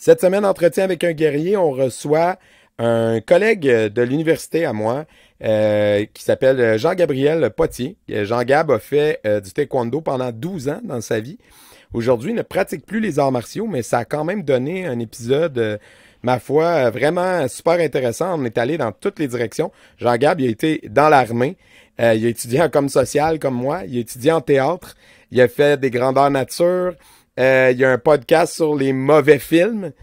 Cette semaine, entretien avec un guerrier, on reçoit un collègue de l'université à moi qui s'appelle Jean-Gabriel Potier. Jean-Gab a fait du taekwondo pendant 12 ans dans sa vie. Aujourd'hui, il ne pratique plus les arts martiaux, mais ça a quand même donné un épisode, ma foi, vraiment super intéressant. On est allé dans toutes les directions. Jean-Gab, il a été dans l'armée. Il a étudié en com social comme moi. Il a étudié en théâtre. Il a fait des grandeurs nature. Il y a un podcast sur les mauvais films.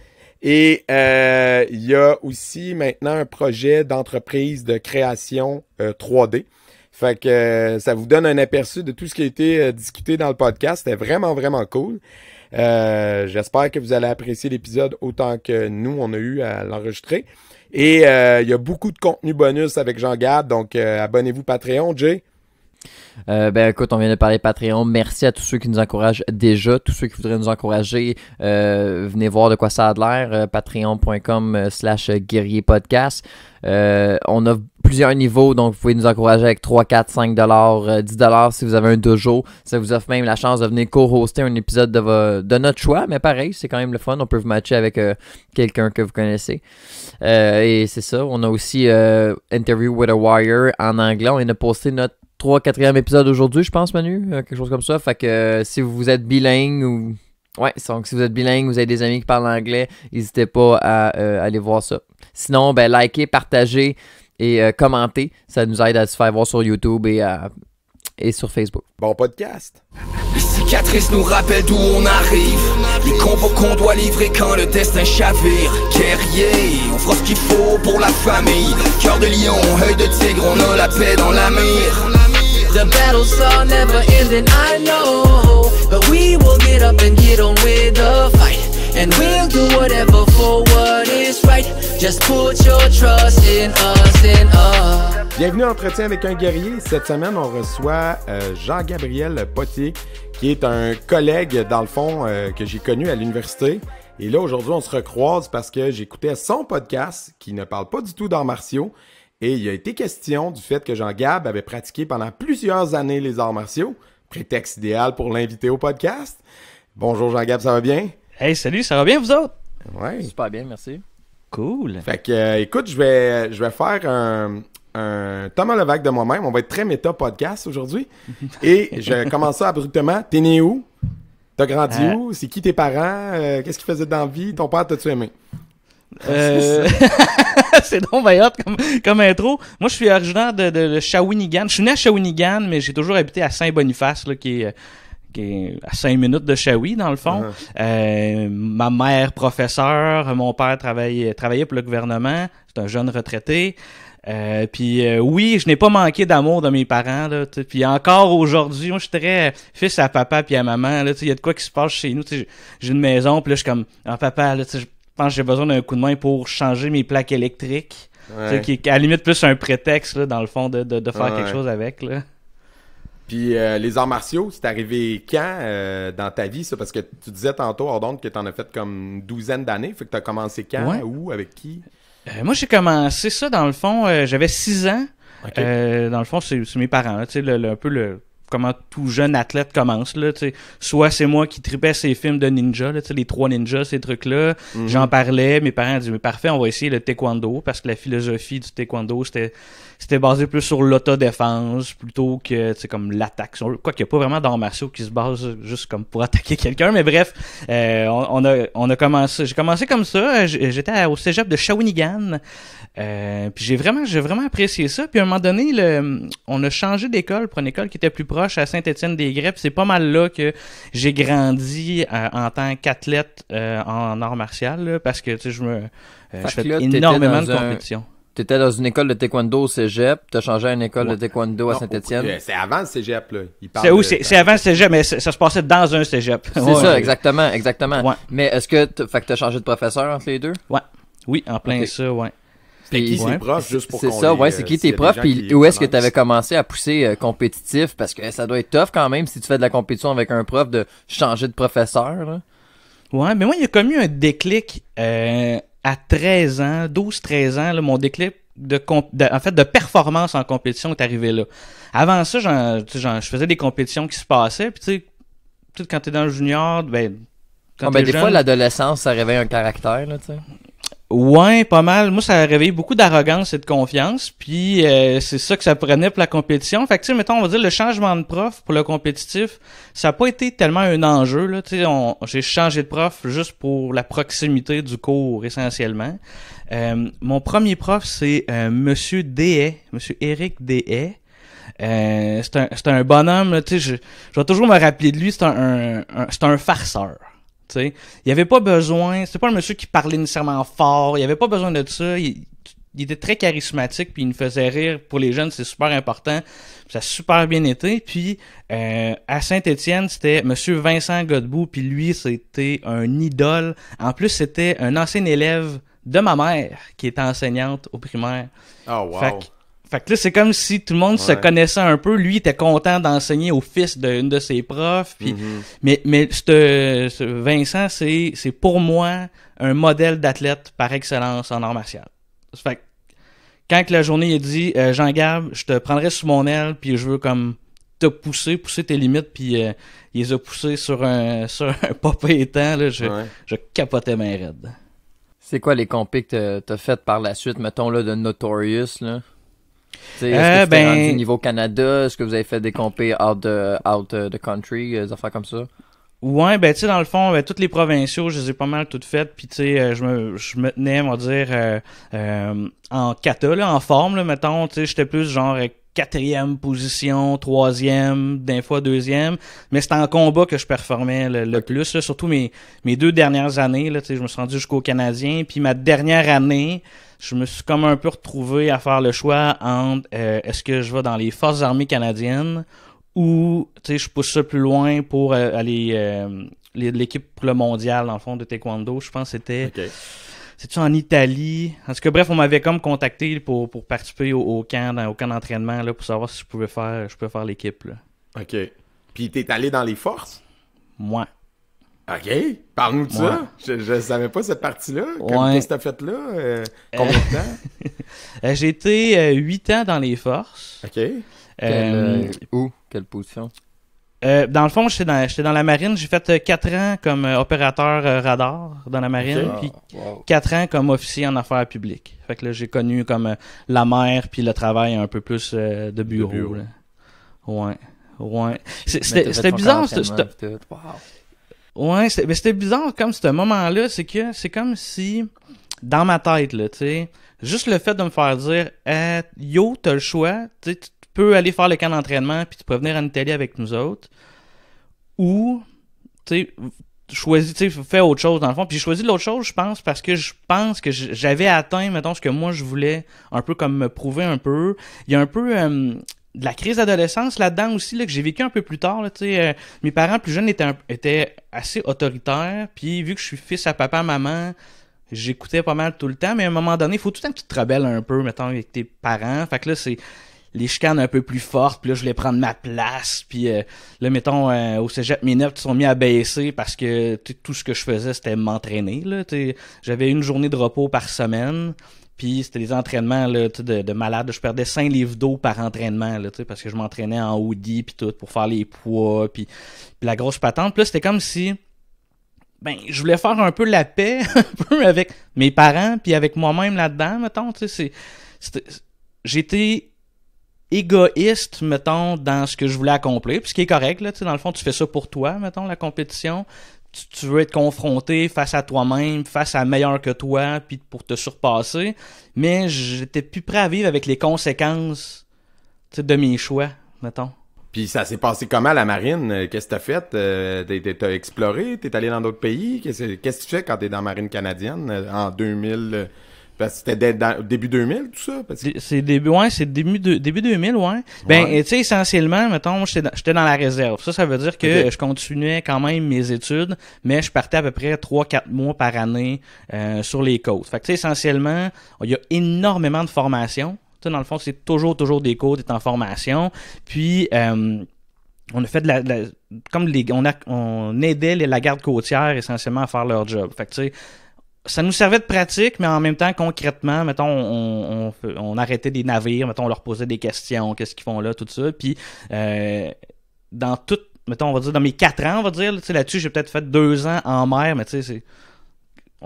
Et il y a aussi maintenant un projet d'entreprise de création 3D. Fait que ça vous donne un aperçu de tout ce qui a été discuté dans le podcast. C'était vraiment, vraiment cool. J'espère que vous allez apprécier l'épisode autant que nous, on a eu à l'enregistrer. Et il y a beaucoup de contenu bonus avec Jean-Gab. Donc, abonnez-vous Patreon, Jay. Écoute, on vient de parler Patreon. Merci à tous ceux qui nous encouragent déjà. Tous ceux qui voudraient nous encourager, venez voir de quoi ça a l'air. Patreon.com/guerrierpodcast. On a plusieurs niveaux, donc vous pouvez nous encourager avec 3, 4, 5 $, 10 $ si vous avez un dojo. Ça vous offre même la chance de venir co-hoster un épisode de notre choix, mais pareil, c'est quand même le fun. On peut vous matcher avec quelqu'un que vous connaissez. Et c'est ça, on a aussi Interview with a Warrior en anglais. On vient de poster notre 4e épisode aujourd'hui, je pense, Manu, quelque chose comme ça. Fait que si vous êtes bilingue ou... Ouais, donc si vous êtes bilingue, vous avez des amis qui parlent anglais, n'hésitez pas à aller voir ça. Sinon, likez, partagez et commentez. Ça nous aide à se faire voir sur YouTube et sur Facebook. Bon podcast! Les cicatrices nous rappellent d'où on arrive. Les combats qu'on doit livrer quand le destin chavire. Guerrier, on fera ce qu'il faut pour la famille. Cœur de lion, œil de tigre, on a la paix dans la mire. The battles are never ending, I know. But we will get up and get on with the fight. And we'll do whatever for what is right. Just put your trust in us, Bienvenue à Entretien avec un guerrier. Cette semaine, on reçoit Jean-Gabriel Potier, qui est un collègue, dans le fond, que j'ai connu à l'université. Et là, aujourd'hui, on se recroise parce que j'écoutais son podcast qui ne parle pas du tout d'arts martiaux. Et il a été question du fait que Jean-Gab avait pratiqué pendant plusieurs années les arts martiaux. Prétexte idéal pour l'inviter au podcast. Bonjour Jean-Gab, ça va bien? Hey, salut, ça va bien vous autres? Ouais. Super bien, merci. Cool. Fait que, écoute, je vais faire un Thomas Levac de moi-même. On va être très méta podcast aujourd'hui. Et je commence ça abruptement. T'es né où? T'as grandi où? C'est qui tes parents? Qu'est-ce qu'ils faisaient dans la vie? Ton père, t'as-tu aimé? C'est donc hot comme intro. Moi, je suis originaire de Shawinigan. Je suis né à Shawinigan, mais j'ai toujours habité à Saint-Boniface, là, qui est à 5 minutes de Shawi, dans le fond. Ma mère, professeure. Mon père travaillait pour le gouvernement. C'est un jeune retraité. Oui, je n'ai pas manqué d'amour de mes parents, là, puis encore aujourd'hui, moi je suis très fils à papa puis à maman, là, il y a de quoi qui se passe chez nous, j'ai une maison, puis là je suis comme papa, là, je pense que j'ai besoin d'un coup de main pour changer mes plaques électriques, qui est à la limite plus un prétexte là, dans le fond de faire quelque chose avec là. Puis les arts martiaux, c'est arrivé quand dans ta vie, ça? Parce que tu disais tantôt, Ordonne, que t'en as fait comme une douzaine d'années. Fait que t'as commencé quand? Où? Avec qui? Moi, j'ai commencé ça, dans le fond, j'avais 6 ans. Okay. Dans le fond, c'est mes parents, tu sais, un peu comment tout jeune athlète commence, là, tu sais. Soit c'est moi qui tripais ces films de ninja, là, tu sais, les 3 ninjas, ces trucs-là. Mm-hmm. J'en parlais, mes parents disaient, mais parfait, on va essayer le taekwondo, parce que la philosophie du taekwondo, c'était basé plus sur l'autodéfense, plutôt que, tu sais, comme l'attaque. Quoi qu'il n'y a pas vraiment d'arts martiaux qui se basent juste comme pour attaquer quelqu'un, mais bref, on a commencé, j'ai commencé comme ça, j'étais au cégep de Shawinigan, puis j'ai vraiment apprécié ça, puis à un moment donné, on a changé d'école pour une école qui était plus proche à Saint-Étienne-des-Grès, puis c'est pas mal là que j'ai grandi en tant qu'athlète en arts martiaux, là, parce que, tu sais, je fais énormément de compétitions. T'étais dans une école de taekwondo au cégep, t'as changé à une école de taekwondo à Saint-Étienne. C'est avant le cégep, là. C'est avant le cégep, mais ça se passait dans un cégep. C'est ça, exactement. Ouais. Mais est-ce que t'as changé de professeur entre les deux? Ouais. Oui, en plein ça, ouais. C'était qui tes profs, juste pour qu'on c'est ça, c'est qui tes profs, puis où est-ce que t'avais commencé à pousser compétitif? Parce que ça doit être tough quand même si tu fais de la compétition avec un prof de changer de professeur, là. Ouais, mais moi, il y a comme eu un déclic à 13 ans, 12-13 ans, là, mon déclic de performance en compétition est arrivé là. Avant ça, je faisais des compétitions qui se passaient, puis tu sais, quand t'es dans le junior, ben Quand Des t'es fois, jeune. l'adolescence, ça réveille un caractère, là, tu sais. Ouais, pas mal. Moi, ça a réveillé beaucoup d'arrogance et de confiance. Puis c'est ça que ça prenait pour la compétition. Fait que, tu sais, mettons, on va dire le changement de prof pour le compétitif, ça n'a pas été tellement un enjeu, là. Tu sais, j'ai changé de prof juste pour la proximité du cours, essentiellement. Mon premier prof, c'est Monsieur Dehaye, Monsieur Éric Dehaye. C'est un bonhomme, là, tu sais, je vais toujours me rappeler de lui, c'est un farceur. T'sais, il y avait pas besoin, c'était pas un monsieur qui parlait nécessairement fort, il y avait pas besoin de ça, il était très charismatique puis il nous faisait rire. Pour les jeunes, c'est super important. Ça a super bien été. Puis à Saint-Étienne, c'était monsieur Vincent Godbout, puis lui, c'était un idole. En plus, c'était un ancien élève de ma mère qui était enseignante au primaire. Oh wow. Fait que là, c'est comme si tout le monde se connaissait un peu. Lui, il était content d'enseigner au fils d'une de ses profs. Puis, mais ce Vincent, c'est pour moi un modèle d'athlète par excellence en art martial. Fait que quand la journée il a dit Jean-Gab, je te prendrai sous mon aile, puis je veux comme te pousser tes limites, puis il les a poussés sur un pas pétant, là, je capotais ma raide. C'est quoi les compés que t'as faites par la suite, mettons, là, de Notorious, là? Est-ce que c'était rendu niveau Canada? Est-ce que vous avez fait des compés out the country, des affaires comme ça? Ouais, tu sais, dans le fond, toutes les provinciaux, je les ai pas mal toutes faites, puis tu sais, je me tenais, on va dire, en kata, là, en forme, là, mettons, tu sais, j'étais plus genre 4e position, 3e, d'un fois 2e, mais c'était en combat que je performais le plus, là, surtout mes 2 dernières années, là, tu sais, je me suis rendu jusqu'au Canadien, puis ma dernière année, je me suis comme un peu retrouvé à faire le choix entre est-ce que je vais dans les Forces armées canadiennes ou, tu sais, je pousse ça plus loin pour aller l'équipe pour le mondial, dans le fond, de taekwondo. Je pense que c'était... Okay. C'est-tu en Italie? En tout cas, bref, on m'avait comme contacté pour participer au camp d'entraînement, là, pour savoir si je pouvais faire l'équipe, là. OK. Puis t'es allé dans les forces? Moi. OK. Parle-nous de ça. Je savais pas cette partie-là. Qu'est-ce que t'as fait là? Combien de temps? J'ai été 8 ans dans les forces. OK. Où? Quelle position? Dans le fond, j'étais dans la marine. J'ai fait 4 ans comme opérateur radar dans la marine, puis 4 ans comme officier en affaires publiques. Fait que là, j'ai connu comme la mer puis le travail un peu plus de bureau. Là. Ouais. C'était bizarre. Ouais, mais c'était bizarre comme ce moment-là. C'est que c'est comme si, dans ma tête, là, tu sais, juste le fait de me faire dire yo, t'as le choix, tu peux aller faire le camp d'entraînement puis tu peux venir en Italie avec nous autres, ou tu sais fais autre chose dans le fond. Puis j'ai choisi l'autre chose, je pense, parce que je pense que j'avais atteint, mettons, ce que moi je voulais, un peu comme me prouver un peu. Il y a un peu de la crise d'adolescence là-dedans aussi, là, que j'ai vécu un peu plus tard, là, tu sais. Mes parents plus jeunes étaient assez autoritaires, puis vu que je suis fils à papa, maman, j'écoutais pas mal tout le temps, mais à un moment donné, il faut tout le temps que tu te rebelles un peu, mettons, avec tes parents. Fait que là, c'est les chicanes un peu plus fortes, puis là, je voulais prendre ma place, puis là, mettons, au cégep, mes notes sont mis à baisser parce que tout ce que je faisais, c'était m'entraîner, là, j'avais une journée de repos par semaine, puis c'était des entraînements là, de malade. Je perdais 5 livres d'eau par entraînement, là, parce que je m'entraînais en hoodie, puis tout, pour faire les poids, puis la grosse patente. Puis là, c'était comme si... je voulais faire un peu la paix, un peu avec mes parents, puis avec moi-même là-dedans, mettons, tu sais, j'étais égoïste, mettons, dans ce que je voulais accomplir, puis ce qui est correct, là, tu sais, dans le fond, tu fais ça pour toi, mettons, la compétition, tu veux être confronté face à toi-même, face à meilleur que toi, puis pour te surpasser, mais j'étais plus prêt à vivre avec les conséquences, tu sais, de mes choix, mettons. Puis ça s'est passé comment à la marine? Qu'est-ce que t'as fait? T'as exploré? T'es allé dans d'autres pays? Qu'est-ce que tu fais quand t'es dans la marine canadienne en 2000? Parce que c'était début 2000, tout ça? C'est début 2000, ouais. Tu sais, essentiellement, mettons, j'étais dans la réserve. Ça veut dire que je continuais quand même mes études, mais je partais à peu près 3-4 mois par année sur les côtes. Fait que, tu sais, essentiellement, il y a énormément de formations. Tu sais, dans le fond, c'est toujours des cours, t'es en formation. Puis, on a fait on aidait la garde côtière essentiellement à faire leur job. Fait que, tu sais, ça nous servait de pratique, mais en même temps, concrètement, mettons, on arrêtait des navires, mettons, on leur posait des questions, qu'est-ce qu'ils font là, tout ça. Puis, dans toute mettons, on va dire, dans mes 4 ans, on va dire, tu sais, là-dessus, j'ai peut-être fait 2 ans en mer, mais tu sais,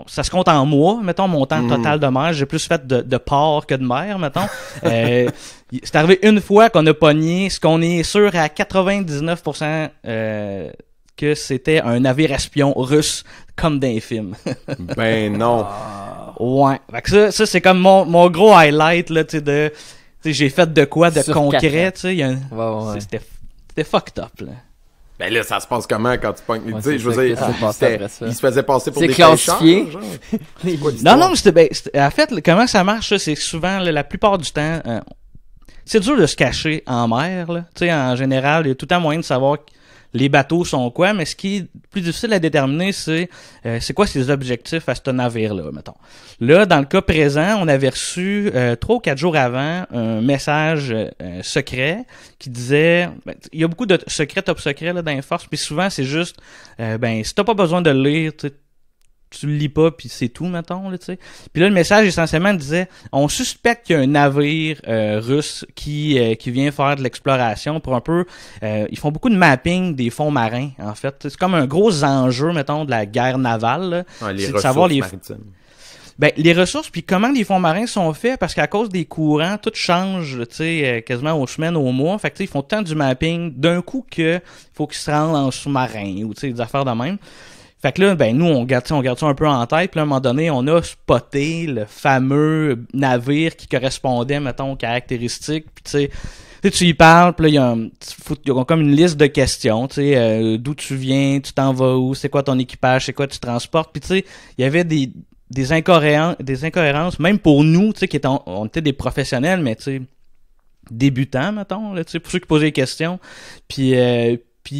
ça se compte en mois, mettons, mon temps total de mer. J'ai plus fait de port que de mer, mettons. C'est arrivé une fois qu'on a pogné, ce qu'on est sûr à 99%, que c'était un navire espion russe, comme dans les films. Ben non. Ouais. Fait que ça c'est comme mon gros highlight, là, tu sais, de... Tu sais, j'ai fait de quoi de Sur concret, tu sais. Ouais. C'était fucked up, là. Ben là, ça se passe comment quand tu pognes? Ouais, Tu sais, je veux c'est dire, ça qui s'est passé après ça. il se faisait passer pour C'est des classifié. pêcheurs, genre. C'est quoi l'histoire? Non, mais en fait, comment ça marche, ça, c'est que souvent, là, la plupart du temps, c'est dur de se cacher en mer, là. Tu sais, en général, il y a tout le temps moyen de savoir les bateaux sont quoi, mais ce qui est plus difficile à déterminer, c'est quoi ses objectifs à ce navire-là, mettons. Là, dans le cas présent, on avait reçu 3 ou 4 jours avant un message secret qui disait... il y a beaucoup de secrets, top secrets là, dans les forces, puis souvent, c'est juste, si t'as pas besoin de le lire, tu le lis pas, puis c'est tout, mettons, là, tu sais. Puis là, le message, essentiellement, disait, on suspecte qu'il y a un navire russe qui vient faire de l'exploration pour un peu... ils font beaucoup de mapping des fonds marins, en fait. C'est comme un gros enjeu, mettons, de la guerre navale, là. Ouais, les c'est de ressources savoir maritimes. les ressources, puis comment les fonds marins sont faits, parce qu'à cause des courants, tout change, tu sais, quasiment aux semaines, aux mois. Fait que, tu sais, ils font tant du mapping d'un coup que faut qu'ils se rendent en sous-marin, ou, tu sais, des affaires de même. Fait que là, nous, on garde ça un peu en tête. Puis là, à un moment donné, on a spoté le fameux navire qui correspondait, mettons, aux caractéristiques. Puis tu sais, tu y parles, puis là, il y a comme une liste de questions. Tu sais, d'où tu viens, tu t'en vas où, c'est quoi ton équipage, c'est quoi tu transportes. Puis tu sais, il y avait des incohérences, même pour nous, tu sais, on était des professionnels, mais tu sais, débutants, mettons, là, tu sais, pour ceux qui posaient des questions. Puis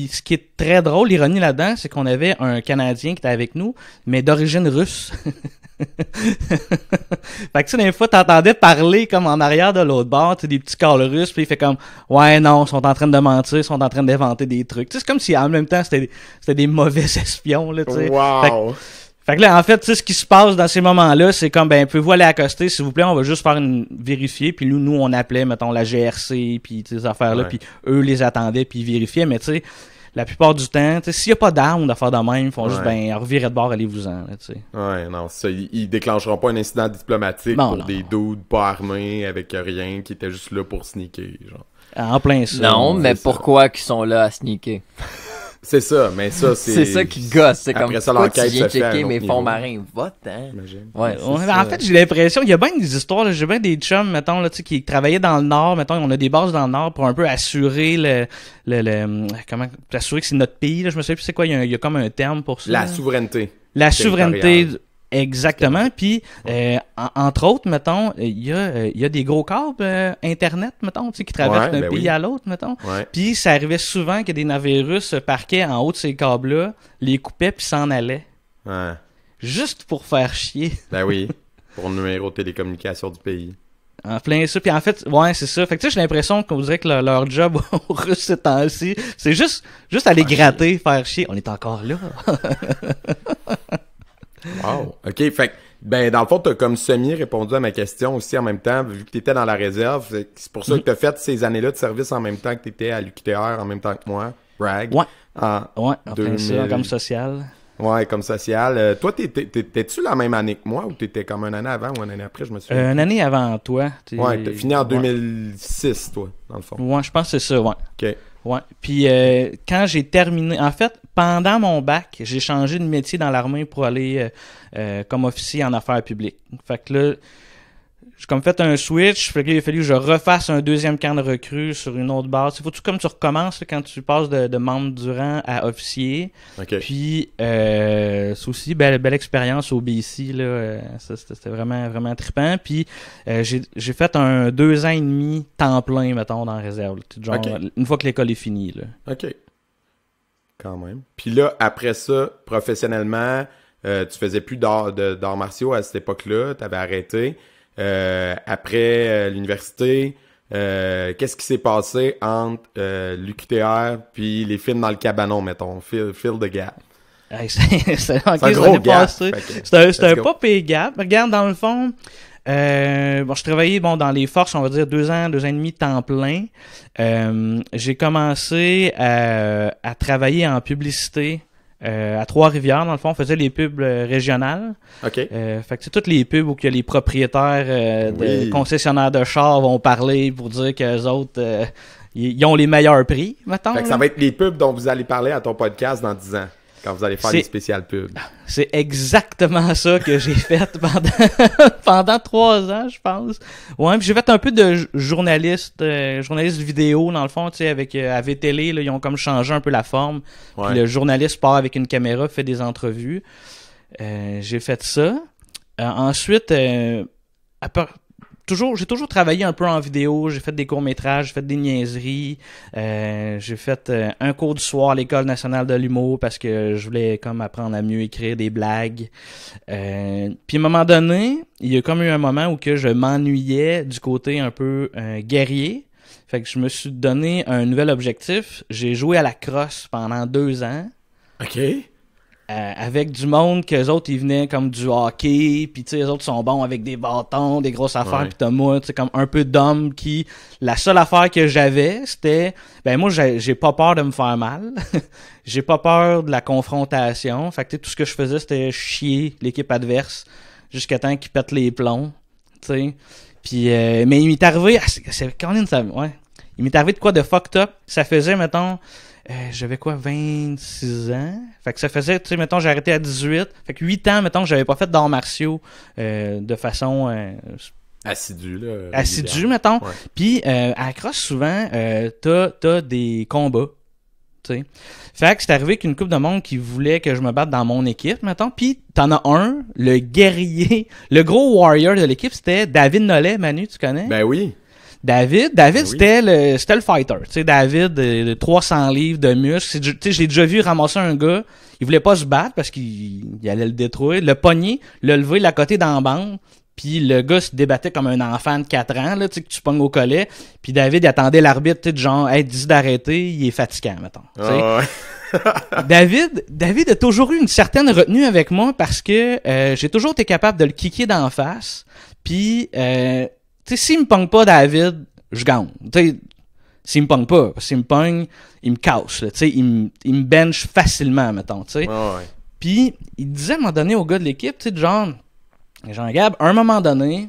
ce qui est très drôle, l'ironie là-dedans, c'est qu'on avait un Canadien qui était avec nous, mais d'origine russe. Fait que tu sais, des fois, t'entendais parler comme en arrière de l'autre bord, tu sais, des petits calls russes, puis il fait comme « Ouais, non, ils sont en train de mentir, ils sont en train d'inventer des trucs. » Tu sais, c'est comme si en même temps, c'était des mauvais espions, là, tu sais. Wow! Fait que là, en fait, tu sais, ce qui se passe dans ces moments-là, c'est comme, pouvez-vous aller accoster, s'il vous plaît, on va juste faire vérifier, puis nous, on appelait, mettons, la GRC, puis ces affaires-là, puis eux les attendaient, puis ils vérifiaient, mais tu sais, la plupart du temps, tu sais, s'il y a pas d'armes d'affaires de même, ils font juste, revirer de bord, allez-vous-en, tu sais. Ouais, non, ça, ils déclencheront pas un incident diplomatique pour des dudes pas armés, avec rien, qui étaient juste là pour sneaker, genre. En plein ça. Non, mais pourquoi qu'ils sont là à sneaker? C'est ça, mais ça, c'est... C'est ça qui gosse. C'est comme, après ça, pourquoi tu l'enquête viens se fait à un checker autre mes niveau. fonds marins? Va-t'en. J'imagine. Ouais, En fait, j'ai l'impression, il y a bien des histoires, là, j'ai bien des chums, mettons, là, tu sais, qui travaillaient dans le Nord, mettons, on a des bases dans le Nord pour un peu assurer assurer que c'est notre pays, là, je me souviens plus c'est quoi, il y a comme un terme pour ça. La souveraineté. La souveraineté, exactement. Puis, entre autres, mettons, il y a des gros câbles Internet, mettons, tu sais, qui traversent d'un pays à l'autre, mettons. Ouais. Puis, ça arrivait souvent que des navires russes se parquaient en haut de ces câbles-là, les coupaient puis s'en allaient. Ouais. Juste pour faire chier. Ben oui, pour le numéro de télécommunication du pays. En plein ça. Puis en fait, ouais, c'est ça. Fait que tu sais, j'ai l'impression qu'on dirait que leur job aux Russes ces temps-ci, c'est juste aller gratter, faire chier. On est encore là. Wow. OK, fait que, dans le fond, t'as comme semi-répondu à ma question aussi en même temps, vu que t'étais dans la réserve. C'est pour ça que t'as fait ces années-là de service en même temps que t'étais à l'UQTR, en même temps que moi. Brag. Ouais. En Plein ça, comme social. Ouais, comme social. Toi, t'étais-tu la même année que moi ou t'étais comme une année avant ou une année après, je me souviens? Une année avant toi. Ouais, t'as fini en 2006, toi, dans le fond. Ouais, je pense que c'est ça, ouais. OK. Ouais. Puis quand j'ai terminé, en fait, pendant mon bac, j'ai changé de métier dans l'armée pour aller comme officier en affaires publiques. Fait que là, j'ai comme fait un switch, fait que là, il a fallu que je refasse un deuxième camp de recrue sur une autre base. Il faut tout comme tu recommences là, quand tu passes de membre du rang à officier. OK. Puis c'est aussi belle expérience au BC là. Ça, c'était vraiment vraiment trippant. Puis j'ai fait un 2 ans et demi temps plein mettons dans la réserve. Là. Genre une fois que l'école est finie là. OK. Quand même. Puis là après ça, professionnellement, tu faisais plus d'arts martiaux à cette époque-là, t'avais arrêté. Après l'université, qu'est-ce qui s'est passé entre l'UQTR puis les films dans le cabanon, mettons, Fill the Gap? Hey, c'est un gros gap. C'était un pas pay gap. Regarde, dans le fond, Je travaillais dans les forces, on va dire 2 ans et demi temps plein. J'ai commencé à travailler en publicité à Trois-Rivières. Dans le fond, on faisait les pubs régionales. OK. Fait que c'est toutes les pubs où que les propriétaires de concessionnaires de chars vont parler pour dire qu'eux autres, ils ont les meilleurs prix, mettons. Fait que ça va être les pubs dont vous allez parler à ton podcast dans 10 ans, quand vous allez faire les spéciales pubs. C'est exactement ça que j'ai fait pendant 3 ans, je pense. Ouais, puis j'ai fait un peu de journaliste vidéo, dans le fond, tu sais, avec AV-Télé, là, ils ont comme changé un peu la forme. Ouais. Puis le journaliste part avec une caméra, fait des entrevues. J'ai fait ça. Ensuite, j'ai toujours travaillé un peu en vidéo, j'ai fait des courts-métrages, j'ai fait des niaiseries, j'ai fait un cours du soir à l'École nationale de l'humour parce que je voulais comme apprendre à mieux écrire des blagues. Puis à un moment donné, il y a comme eu un moment où que je m'ennuyais du côté un peu guerrier. Fait que je me suis donné un nouvel objectif. J'ai joué à la crosse pendant 2 ans. OK. Avec du monde qu'eux autres ils venaient comme du hockey, puis tu sais les autres sont bons avec des bâtons, des grosses affaires, puis t'as moi tu sais comme un peu d'homme qui la seule affaire que j'avais c'était moi j'ai pas peur de me faire mal. J'ai pas peur de la confrontation. Fait que tout ce que je faisais c'était chier l'équipe adverse jusqu'à temps qu'ils pètent les plombs, tu sais. Puis mais il m'est arrivé il m'est arrivé de quoi de fucked up. Ça faisait mettons j'avais 26 ans. Fait que ça faisait, tu sais, mettons, j'ai arrêté à 18. Fait que 8 ans, mettons, que j'avais pas fait d'arts martiaux de façon assidue, là. Assidue, mettons. Ouais. Puis, à la crosse, souvent, t'as des combats. Tu sais. Fait que c'est arrivé qu'une couple de monde qui voulait que je me batte dans mon équipe, mettons. Puis, t'en as un, le guerrier, le gros warrior de l'équipe, c'était David Nollet. Manu, tu connais? Ben oui. David, oui. c'était le fighter. Tu sais, David, de 300 livres de muscles. Tu sais, j'ai déjà vu ramasser un gars. Il voulait pas se battre parce qu'il allait le détruire. Le pogner, le lever, l'accoter dans la bande. Puis le gars se débattait comme un enfant de 4 ans, là, tu sais, que tu pognes au collet. Puis David, il attendait l'arbitre, tu sais, genre, hey, dis d'arrêter, il est fatigant, mettons. David a toujours eu une certaine retenue avec moi parce que j'ai toujours été capable de le kicker d'en face. Puis, tu sais, s'il me pogne pas David, je gagne. Tu sais, s'il me pogne pas, s'il me pogne, il me casse. Tu sais, il me bench facilement, mettons. Tu sais. Puis il disait à un moment donné au gars de l'équipe, tu sais, genre Jean-Gab, à un moment donné,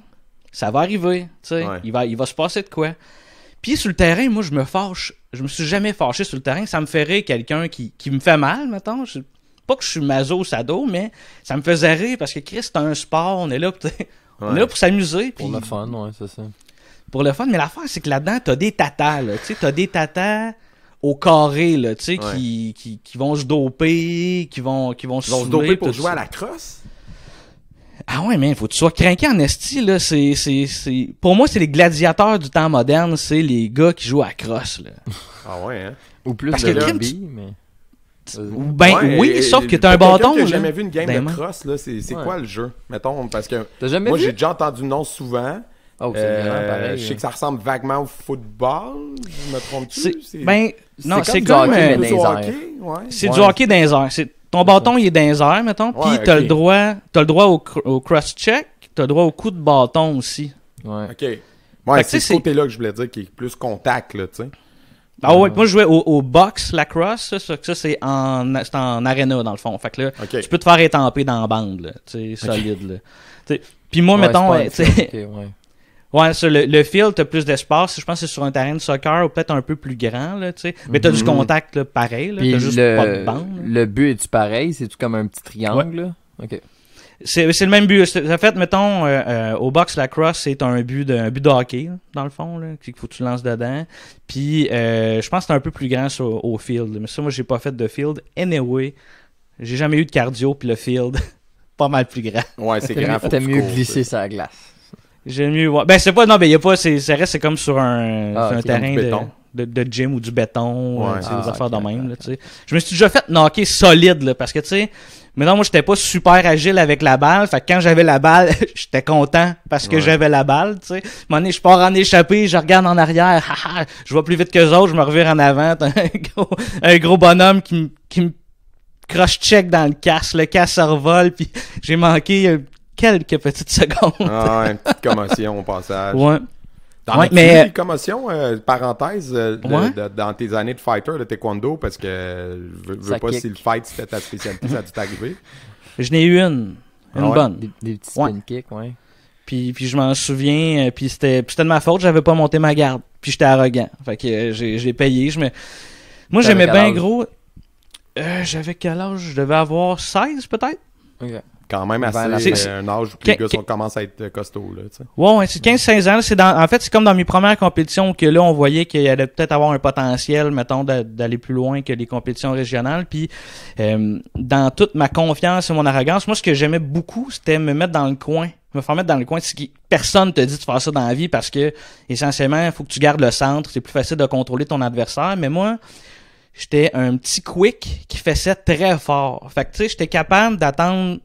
ça va arriver. Tu sais, il va se passer de quoi. Puis sur le terrain, moi, je me fâche. Je me suis jamais fâché sur le terrain. Ça me ferait quelqu'un qui me fait mal, mettons. Pas que je suis maso-sado, mais ça me faisait rire parce que Chris, c'est un sport. On est là, on est là pour s'amuser. Pour le fun, ouais, c'est ça. Pour le fun, mais l'affaire, c'est que là-dedans, t'as des tatas, là. Tu sais, t'as des tatas au carré, là, tu sais, qui vont se doper, qui vont se doper pour jouer à la crosse? Ah ouais, mais il faut que tu sois craqué en esti, là. Pour moi, c'est les gladiateurs du temps moderne, c'est les gars qui jouent à la crosse, là. Ah ouais, hein? Ou plus parce de que rugby, mais... oui, sauf que t'as un bâton. J'ai jamais vu une game de crosse, là. C'est quoi le jeu? Mettons, parce que moi, j'ai déjà entendu le nom souvent. Oh, c'est vraiment pareil. Je sais que ça ressemble vaguement au football. Je me trompe-tu? Non, c'est comme comme du hockey, mais du dans hockey. C'est du hockey dans les airs. Ton bâton, il est dans les airs, mettons. Puis t'as le droit au cross-check. T'as le droit au coup de bâton aussi. Ouais. OK. Ouais, c'est ce côté-là que je voulais dire, qui est plus contact, là, tu sais. Ah ouais, moi je jouais au box lacrosse, ça c'est en arena dans le fond. Fait que là, tu peux te faire étamper dans la bande, là, tu sais, solide, là. Puis moi, mettons, tu sais, sur le field, t'as plus d'espace. Je pense que c'est sur un terrain de soccer ou peut-être un peu plus grand, là, tu sais. Mais t'as du contact, là, pareil, là. T'as juste pas de bande. Le but est-tu pareil? C'est-tu comme un petit triangle, là? OK. C'est le même but. En fait, mettons, au box lacrosse, c'est un but de hockey, là, dans le fond, là, qu'il faut que tu lances dedans. Puis, je pense que c'est un peu plus grand au field. Mais ça, moi, j'ai pas fait de field. Anyway, j'ai jamais eu de cardio, puis le field, pas mal plus grand. Ouais, c'est grand. T'as mieux glisser sur la glace. J'ai mieux voir. Ben, c'est pas, non, mais y a pas, c'est comme sur un terrain de gym ou du béton, des affaires de même, là, tu sais. Je me suis déjà fait knocker solide, là, parce que, tu sais, mais non, moi, j'étais pas super agile avec la balle. Fait que quand j'avais la balle, j'étais content parce que j'avais la balle, tu sais. À un moment donné, je pars en échappée, je regarde en arrière, je vois plus vite qu'eux autres, je me revire en avant. T'as un gros bonhomme qui me cross-check dans le casse se revole, puis j'ai manqué quelques petites secondes. Ah, une petite commotion au passage. Ouais. T'en Ouais, as-tu mais- eu des commotions, parenthèse, Ouais. dans tes années de fighter, de taekwondo, parce que je veux Ça pas kick. si le fight c'était ta spécialité, ça a dû t'arriver. Je n'ai eu une Ah ouais? bonne. Des petits Ouais. spin kicks, ouais. Puis je m'en souviens, puis c'était de ma faute, j'avais pas monté ma garde. Puis j'étais arrogant. Fait que j'ai payé. Moi, T'avais j'aimais quel bien âge? gros. J'avais quel âge? Je devais avoir 16 peut-être? Ok. Quand même Vers la assez fin. un âge où les Qu'est- gars commencent à être costauds, là, tu sais. Ouais, c'est 15-16 ans. En fait, c'est comme dans mes premières compétitions que là, on voyait qu'il allait peut-être avoir un potentiel, mettons, d'aller plus loin que les compétitions régionales. Puis, dans toute ma confiance et mon arrogance, moi, ce que j'aimais beaucoup, c'était me mettre dans le coin. Me faire mettre dans le coin. Personne te dit de faire ça dans la vie parce que, essentiellement, il faut que tu gardes le centre. C'est plus facile de contrôler ton adversaire. Mais moi, j'étais un petit quick qui faisait très fort. Fait que, tu sais, j'étais capable d'attendre.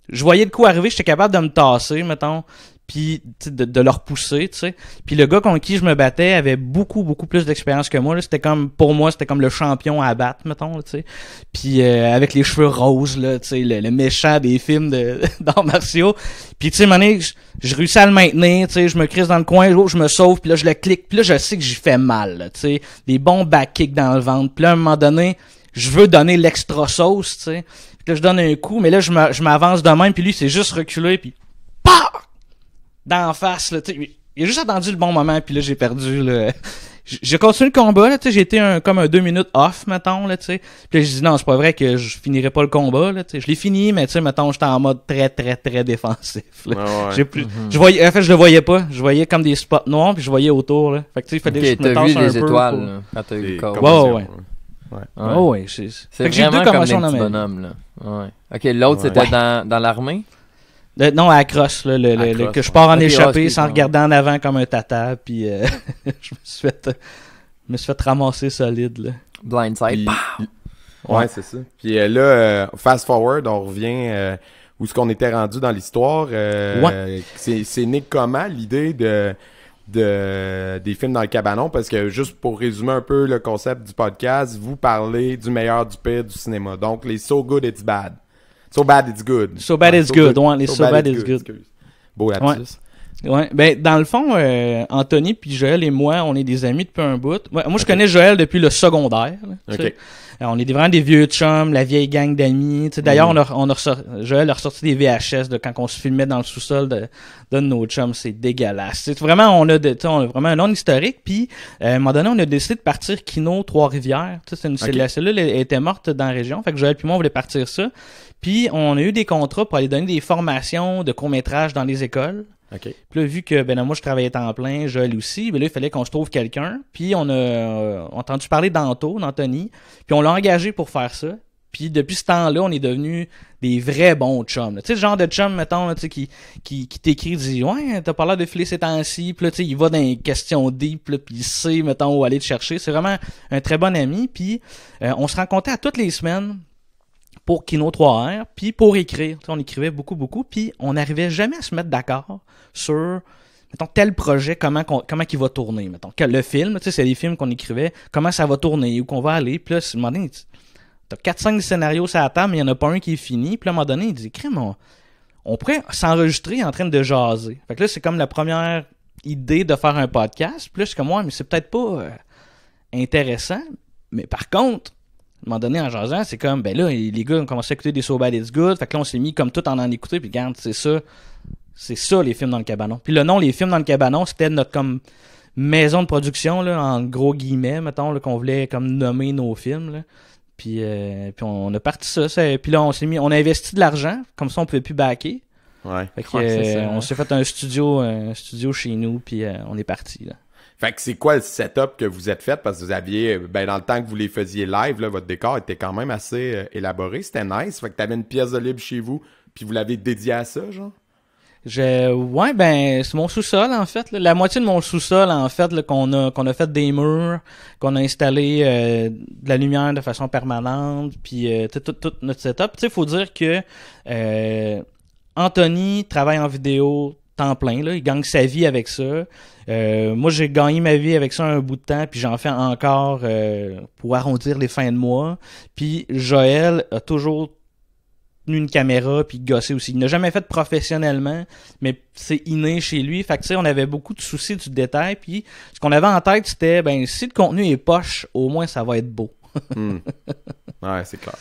Je voyais de quoi arriver, j'étais capable de me tasser, mettons, puis de le repousser, tu sais. Puis le gars contre qui je me battais avait beaucoup plus d'expérience que moi, là. C'était comme, pour moi, c'était comme le champion à battre, mettons, là, tu sais. Puis avec les cheveux roses, là, tu sais, le méchant des films d'arts martiaux. Puis tu sais, à un moment donné, je réussis à le maintenir, tu sais, je me crisse dans le coin, je me sauve, puis là, je le clique, puis là, je sais que j'y fais mal, là, tu sais. Des bons back kicks dans le ventre. Puis là, à un moment donné, je veux donner l'extra sauce, tu sais. Puis là, je donne un coup, mais là, je m'avance de même, puis lui, c'est juste reculé, puis PAH! D'en face, là, tu sais. Il a juste attendu le bon moment, puis là, j'ai perdu, là. J'ai continué le combat, là, tu sais. J'ai été comme un 2 minutes off, mettons, là, tu sais. Puis là, j'ai dit, non, c'est pas vrai que je finirais pas le combat, là, tu sais. Je l'ai fini, mais tu sais, mettons, j'étais en mode très défensif, là. Ah ouais. J'ai plus, je voyais, en fait, je le voyais pas. Je voyais comme des spots noirs, puis je voyais autour, là. Fait que, tu sais, il fallait que Ok, je me t'as tasse vu un les peu étoiles, pour- là, quand t'as eu Des le corps. commotions, ouais. ouais. Ouais. Oh, ouais, c'est C'est fait que j'ai eu vraiment deux comme commotions des dans petits ma vie. bonhommes, là. Ouais. Ok, l'autre, Ouais. c'était dans l'armée? Non, à la crosse, là, À crosse, que je pars en ouais. Ok, échappée ok, sans ouais. regarder en avant comme un tata, puis je me suis fait ramasser solide, là. Blindside. Puis- ouais, c'est ça. Puis là, fast forward, on revient où est-ce qu'on était rendu dans l'histoire. C'est né comment l'idée des films dans le cabanon? Parce que juste pour résumer un peu le concept du podcast, vous parlez du meilleur, du pire du cinéma. Donc les So Good It's Bad. So Bad It's Good. So Bad It's Good, ouais, les So Bad It's Good. Excuse. Beau lapsus. Ouais, ben dans le fond, Anthony puis Joël et moi, on est des amis depuis un bout. Ouais, moi, je connais Joël depuis le secondaire. Là, tu sais. Ok. On est vraiment des vieux chums, la vieille gang d'amis. Tu sais, d'ailleurs, Joël a ressorti des VHS de quand on se filmait dans le sous-sol de nos chums. C'est dégueulasse. C'est vraiment, on a vraiment un nom historique. Puis, à un moment donné, on a décidé de partir Kino Trois-Rivières. Tu sais, Ok. la cellule était morte dans la région. Fait que Joël puis moi, on voulait partir ça. Puis, on a eu des contrats pour aller donner des formations de court-métrage dans les écoles. OK. Puis là, vu que moi je travaillais temps plein, Joël aussi, ben là, il fallait qu'on se trouve quelqu'un. Puis on a entendu parler d'Anthony, puis on l'a engagé pour faire ça. Puis depuis ce temps-là, on est devenus des vrais bons chums. Tu sais, le genre de chum, mettons, là, tu sais, qui t'écrit, dit « Ouais, t'as pas l'air de filer ces temps-ci. » Puis là, tu sais, il va dans les questions deep, là, puis il sait, mettons, où aller te chercher. C'est vraiment un très bon ami. Puis on se rencontrait à toutes les semaines pour Kino 3R, puis pour écrire. Tu sais, on écrivait beaucoup, puis on n'arrivait jamais à se mettre d'accord sur, mettons, tel projet, comment il va tourner, mettons. Le film, tu sais, c'est des films qu'on écrivait, comment ça va tourner, où qu'on va aller, puis là, à un moment donné, t'as 4-5 scénarios sur la table, mais il n'y en a pas un qui est fini, puis à un moment donné, il dit, crème, on pourrait s'enregistrer en train de jaser. Fait que là, c'est comme la première idée de faire un podcast, puis là, c'est comme, ouais, mais c'est peut-être pas intéressant, mais par contre, à un moment donné, en jasant, c'est comme, ben là, les gars ont commencé à écouter des So Bad It's Good. Fait que là, on s'est mis comme tout en écouter. Puis regarde, c'est ça, les films dans le cabanon. Puis le nom, les films dans le cabanon, c'était notre comme maison de production, là, en gros guillemets, mettons, là, qu'on voulait comme nommer nos films, là. Puis on a parti ça. Puis là, on a investi de l'argent. Comme ça, on pouvait plus backer. Ouais. Fait que, Ouais, c'est ça, on s'est fait un studio chez nous. Puis on est parti, là. Fait que c'est quoi le setup que vous êtes fait? Parce que vous aviez, dans le temps que vous les faisiez live, là, votre décor était quand même assez élaboré. C'était nice. Fait que t'avais une pièce de libre chez vous, puis vous l'avez dédié à ça, genre? Ouais, ben, c'est mon sous-sol, en fait, là. La moitié de mon sous-sol, en fait, là, qu'on a fait des murs, qu'on a installé de la lumière de façon permanente, puis tout notre setup. Tu sais, faut dire que Anthony travaille en vidéo temps plein, là. Il gagne sa vie avec ça. Moi, j'ai gagné ma vie avec ça un bout de temps, puis j'en fais encore pour arrondir les fins de mois. Puis Joël a toujours tenu une caméra puis gossé aussi. Il n'a jamais fait professionnellement, mais c'est inné chez lui. Fait que tu sais, on avait beaucoup de soucis du détail. Puis ce qu'on avait en tête, c'était si le contenu est poche, au moins ça va être beau. Ouais, c'est clair.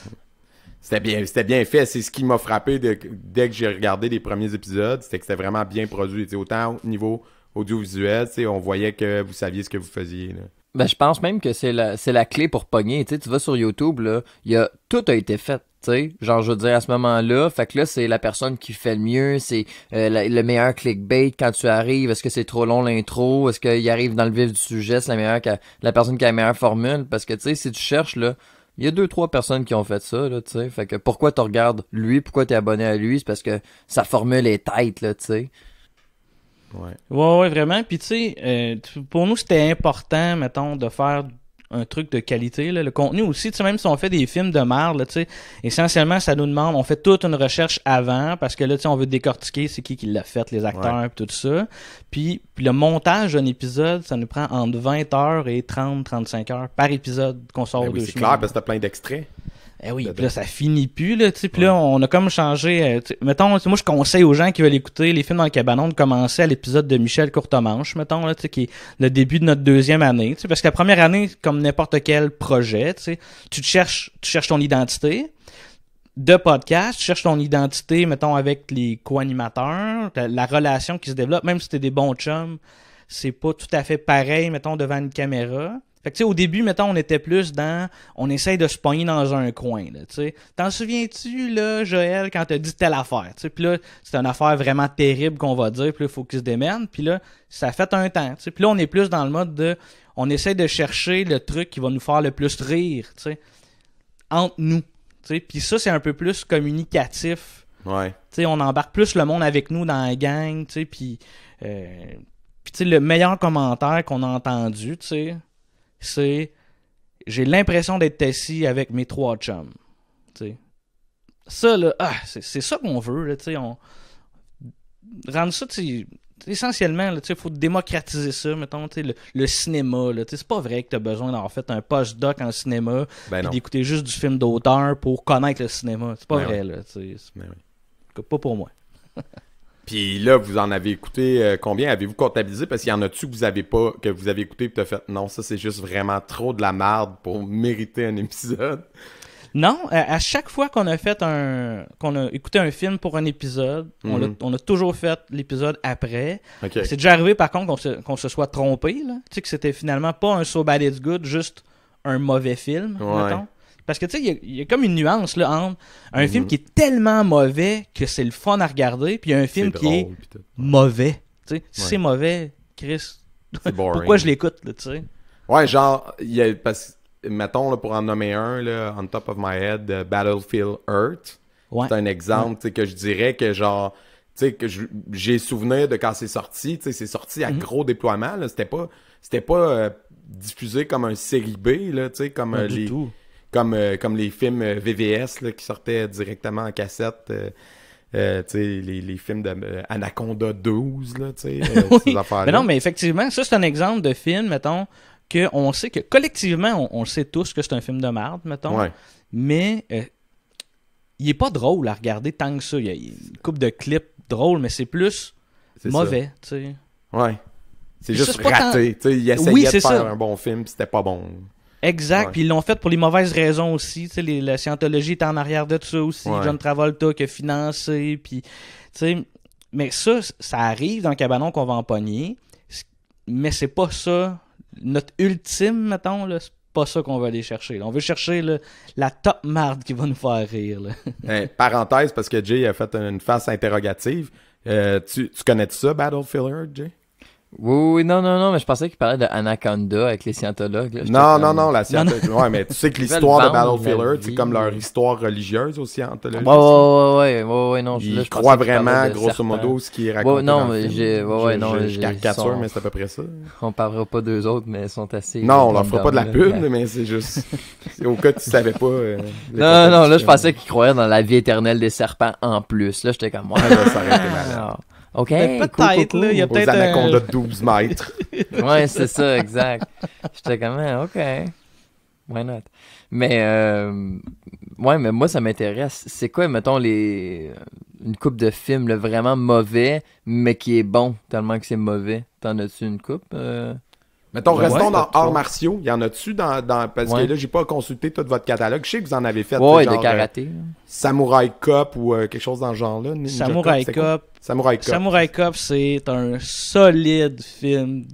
C'était bien fait. C'est ce qui m'a frappé dès que j'ai regardé les premiers épisodes. C'était que c'était vraiment bien produit. T'sais, autant au niveau audiovisuel, on voyait que vous saviez ce que vous faisiez. Là. Ben, je pense même que c'est la clé pour pogner. Tu vas sur YouTube, là, tout a été fait. T'sais, genre, je veux dire, à ce moment-là, fait que là, c'est la personne qui fait le mieux, c'est le meilleur clickbait quand tu arrives. Est-ce que c'est trop long l'intro? Est-ce qu'il arrive dans le vif du sujet? C'est la personne qui a la meilleure formule? Parce que, tu sais, si tu cherches, là, il y a 2-3 personnes qui ont fait ça, là, tu sais. Fait que pourquoi tu regardes lui? Pourquoi t'es abonné à lui? C'est parce que sa formule est tête, là, tu sais. Ouais, vraiment. Puis, tu sais, pour nous, c'était important, mettons, de faire un truc de qualité, là. Le contenu aussi, tu sais, même si on fait des films de merde, là, tu sais, essentiellement, ça nous demande, on fait toute une recherche avant, parce que là, tu sais, on veut décortiquer c'est qui l'a fait, les acteurs, pis tout ça. Puis le montage d'un épisode, ça nous prend entre 20 heures et 30-35 heures par épisode qu'on sort 2 semaines. C'est clair, parce que t'as plein d'extraits. Eh oui, puis là, ça finit plus, là, tu sais, puis là, on a comme changé, mettons, moi, je conseille aux gens qui veulent écouter les films dans le cabanon de commencer à l'épisode de Michel Courtemanche, mettons, là, tu sais, qui est le début de notre 2e année, tu sais, parce que la première année, comme n'importe quel projet, tu sais, tu cherches ton identité de podcast, tu cherches ton identité, mettons, avec les co-animateurs, la relation qui se développe, même si t'es des bons chums, c'est pas tout à fait pareil, mettons, devant une caméra. Fait que, tu sais, au début, mettons, on était plus on essaye de se pogner dans un coin, là, tu sais. T'en souviens-tu, là, Joël, quand t'as dit telle affaire, tu sais. Puis là, c'est une affaire vraiment terrible qu'on va dire, puis là, il faut qu'il se démène. Puis là, ça fait un temps, tu sais. Puis là, on est plus dans le mode on essaie de chercher le truc qui va nous faire le plus rire, tu sais, entre nous, tu sais. Puis ça, c'est un peu plus communicatif. Ouais. Tu sais, on embarque plus le monde avec nous dans la gang, tu sais. Puis tu sais, le meilleur commentaire qu'on a entendu, tu sais, c'est j'ai l'impression d'être assis avec mes 3 chums. T'sais. Ça, là, c'est ça qu'on veut. Là, on rendre ça, essentiellement, il faut démocratiser ça, mettons, le cinéma. Là, c'est pas vrai que tu as besoin d'avoir fait un post-doc en cinéma et d'écouter juste du film d'auteur pour connaître le cinéma. C'est pas vrai. Là, pas pour moi. Puis là, vous en avez écouté combien? Avez-vous comptabilisé? Parce qu'il y en a-tu que vous avez écouté et que t'as fait non, ça c'est juste vraiment trop de la merde pour mériter un épisode? Non, à chaque fois qu'on a écouté un film pour un épisode, on a toujours fait l'épisode après. Okay. C'est déjà arrivé par contre qu'on se soit trompé, là. Tu sais, que c'était finalement pas un So Bad It's Good, juste un mauvais film, mettons. Parce que tu sais, il y a comme une nuance là entre un film qui est tellement mauvais que c'est le fun à regarder, puis un film qui est mauvais. Tu sais, si c'est mauvais, Chris, pourquoi je l'écoute, là, tu sais? Ouais, genre, mettons, là, pour en nommer un, là, on top of my head, Battlefield Earth. Ouais. C'est un exemple, tu sais, que je dirais que genre, tu sais, que j'ai souvenir de quand c'est sorti, tu sais, c'est sorti à gros déploiement, là, c'était pas diffusé comme un série B, là, tu sais, comme les... Tout. Comme les films VVS là, qui sortaient directement en cassette, les films de Anaconda 12, là, ces affaires-là. Mais non, mais effectivement, ça c'est un exemple de film, mettons, qu'on sait que collectivement, on sait tous que c'est un film de merde, mettons, mais il est pas drôle à regarder tant que ça. Il y a une couple de clips drôles, mais c'est plus mauvais, tu sais. Ouais. C'est juste raté. Ils essayaient de faire un bon film, puis c'était pas bon. Exact, puis ils l'ont fait pour les mauvaises raisons aussi, tu sais, la Scientologie est en arrière de ça aussi, John Travolta qui a financé, puis, tu sais, mais ça arrive dans le cabanon qu'on va empoigner, mais c'est pas ça, notre ultime, mettons, là, c'est pas ça qu'on va aller chercher, là. On veut chercher là, la top marde qui va nous faire rire, là. Parenthèse, parce que Jay a fait une face interrogative, tu connais ça, Battlefield Earth, Jay? Oui, non, mais je pensais qu'il parlait de Anaconda avec les scientologues. Là. Non, la scientologie. Ouais, mais tu sais que l'histoire de Battlefield Earth, c'est comme leur histoire religieuse aux scientologistes. Ouais, non. Ils croient vraiment, grosso modo, ce qui est raconté dans le film. Je caricature, mais c'est à peu près ça. On parlera pas d'eux autres, mais ils sont assez... Non, on leur fera pas de la pub, mais c'est juste... Au cas où tu savais pas... Non, là, je pensais qu'ils croyaient dans la vie éternelle des serpents en plus. Là, j'étais comme... Ouais, ça aurait été malade. OK, peut-être, cool. Là, il y a peut-être aux anacondas de 12 mètres. Ouais, c'est ça, exact. J'étais comme, OK, why not? Mais Ouais, mais moi, ça m'intéresse. C'est quoi, mettons, une coupe de films là, vraiment mauvais, mais qui est bon, tellement que c'est mauvais? T'en as-tu une coupe? Mettons, restons dans pas arts trop. martiaux. Y en a-tu dans parce Ouais. que là, j'ai pas consulté tout votre catalogue. Je sais que vous en avez fait. Ouais, genre, de karaté. Samurai Cop ou quelque chose dans ce genre-là. Ninja Samurai c'était quoi? Cop. Samurai Cop. Samurai Cop, c'est un solide film.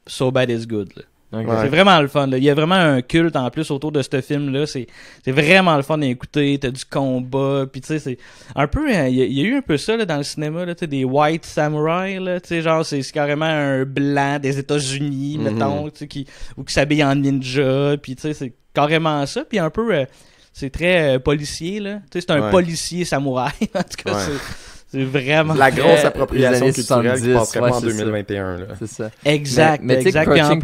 So Bad It's Good. Là. Ok. Ouais. C'est vraiment le fun. Là. Il y a vraiment un culte en plus autour de ce film-là. C'est vraiment le fun d'écouter. T'as du combat. Puis tu sais, c'est un peu. Il y a eu un peu ça là, dans le cinéma. Là, des white samurai. Là, genre, c'est carrément un blanc des États-Unis, mettons, qui s'habille en ninja. Puis tu sais, c'est carrément ça. Puis un peu. C'est très policier. Là. C'est un Ouais. policier samouraï. En tout cas, Ouais. c'est vraiment. La grosse Les appropriation années culturelle qui 70, passerait pas en ouais, c'est ça. 2021. Là. C'est ça. Exact. Mais tu sais, exact. Puis en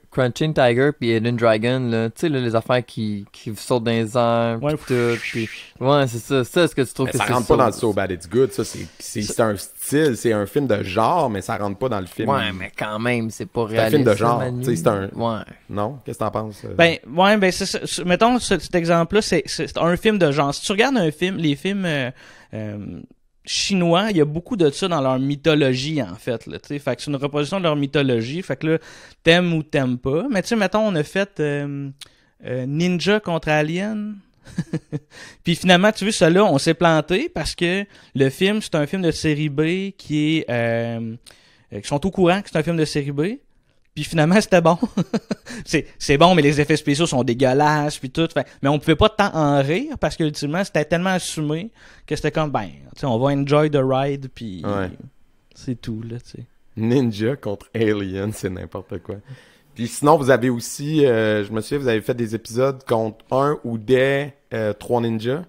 Crouching Tiger puis Hidden Dragon, là, tu sais, là, les affaires qui sautent dans les airs, Ouais. pis tout, pis... Ouais, c'est ça. Ça, est-ce que tu trouves Mais que ça c'est rentre pas dans le So Bad It's Good. Ça, c'est un style, c'est un film de genre, mais ça rentre pas dans le film. Ouais, mais quand même, c'est pas C'est un réaliste. film de genre. Manu. Tu sais, c'est un- Ouais. Non? Qu'est-ce que t'en penses? Ben, c'est ça. Mettons, cet exemple-là, c'est un film de genre. Si tu regardes les films chinois, il y a beaucoup de ça dans leur mythologie, en fait, là, tu sais. Fait que c'est une reproduction de leur mythologie. Fait que là, t'aimes ou t'aimes pas. Mais tu sais, mettons, on a fait Ninja contre Alien. Puis finalement, tu vois, celui-là, on s'est planté parce que le film, c'est un film de série B qui sont au courant que c'est un film de série B. Puis finalement, c'était bon. c'est bon, mais les effets spéciaux sont dégueulasses, puis tout. Mais on pouvait pas tant en rire parce que ultimement, c'était tellement assumé que c'était comme, ben, tu sais, on va enjoy the ride, puis Ouais. c'est tout, là, tu sais. Ninja contre Alien, c'est n'importe quoi. Puis sinon, vous avez aussi, je me souviens, vous avez fait des épisodes contre un ou des 3 ninjas.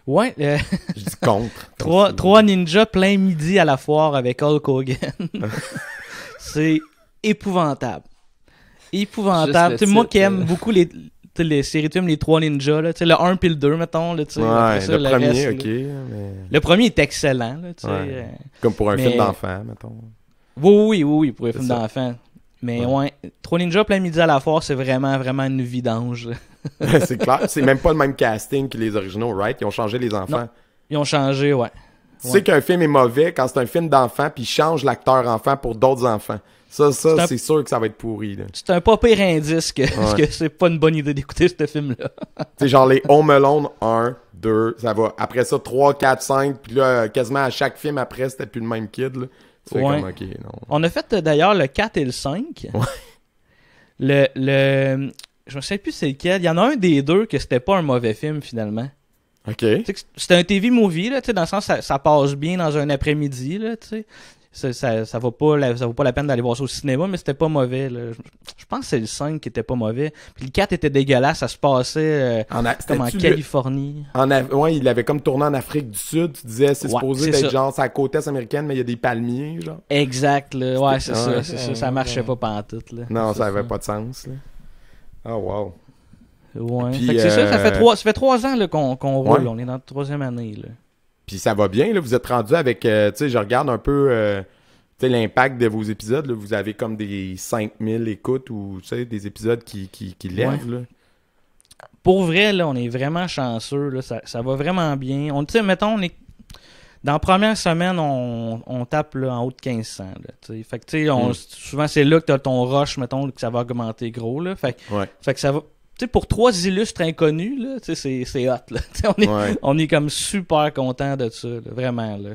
Ouais, Je dis contre. trois ninjas plein midi à la foire avec Hulk Hogan. C'est épouvantable. Épouvantable. Juste Tu le sais, moi titre, qui aime beaucoup les séries de films, les 3 ninjas, là, tu sais, le 1 puis le 2, mettons, là, tu sais, après Ouais, ça, le premier, reste, ok. là. Mais... Le premier est excellent, là, tu sais. Ouais. Comme pour un Mais- film d'enfant, mettons. Oui, pour les C'est films ça. d'enfants. Mais Ouais. ouais, 3 ninjas plein midi à la foire, c'est vraiment une vidange. C'est clair. C'est même pas le même casting que les originaux, right? Ils ont changé les enfants. Non. Ils ont changé, ouais. Tu sais qu'un film est mauvais quand c'est un film d'enfant puis ils changent l'acteur enfant pour d'autres enfants. Ça, un- c'est sûr que ça va être pourri, là. C'est un pas pire indice que, Ouais. que c'est pas une bonne idée d'écouter ce film-là. Tu sais, genre les Home Alone 1, 2, ça va. Après ça, 3, 4, 5, puis là, quasiment à chaque film après, c'était plus le même kid, là. Tu fais Ouais. comme, ok, non. On a fait d'ailleurs le 4 et le 5. Ouais. Je me sais plus c'est lequel. Il y en a un des deux que c'était pas un mauvais film finalement. Ok. Tu sais que c'était un TV movie, là, tu sais, dans le sens ça passe bien dans un après-midi, là, tu sais. Ça vaut pas la peine d'aller voir ça au cinéma, mais c'était pas mauvais, là. Je pense que c'est le 5 qui était pas mauvais. Puis le 4 était dégueulasse, ça se passait comme en c'était-tu Californie. Ouais, il avait comme tourné en Afrique du Sud. Tu disais, c'est Ouais, supposé c'est d'être ça. genre, c'est à la côte est américaine, mais il y a des palmiers, genre. Exact, là. Ouais, c'est Ouais, ça. Ça marchait pas pantoute, là. Non, C'est ça avait pas de sens, là. Oh, wow. Ouais. Puis, Fait que c'est ça, ça fait 3 ans là, qu'on roule. Ouais. On est dans la 3e année, là. Puis ça va bien, là. Vous êtes rendu avec, tu sais, je regarde un peu, tu sais, l'impact de vos épisodes, là. Vous avez comme des 5000 écoutes ou, tu sais, des épisodes qui lèvent, là. Pour vrai, là, on est vraiment chanceux. Là, ça va vraiment bien. Tu sais, mettons, on est. Dans la première semaine, on tape là, en haut de 1500. Là, tu sais. Fait que, tu sais, souvent, c'est là que tu as ton rush, mettons, que ça va augmenter gros. Là. Fait que ça va. Tu sais, pour 3 illustres inconnus, là, tu sais, c'est hot. Là. Tu sais, on est comme super content de ça, là, vraiment. Là.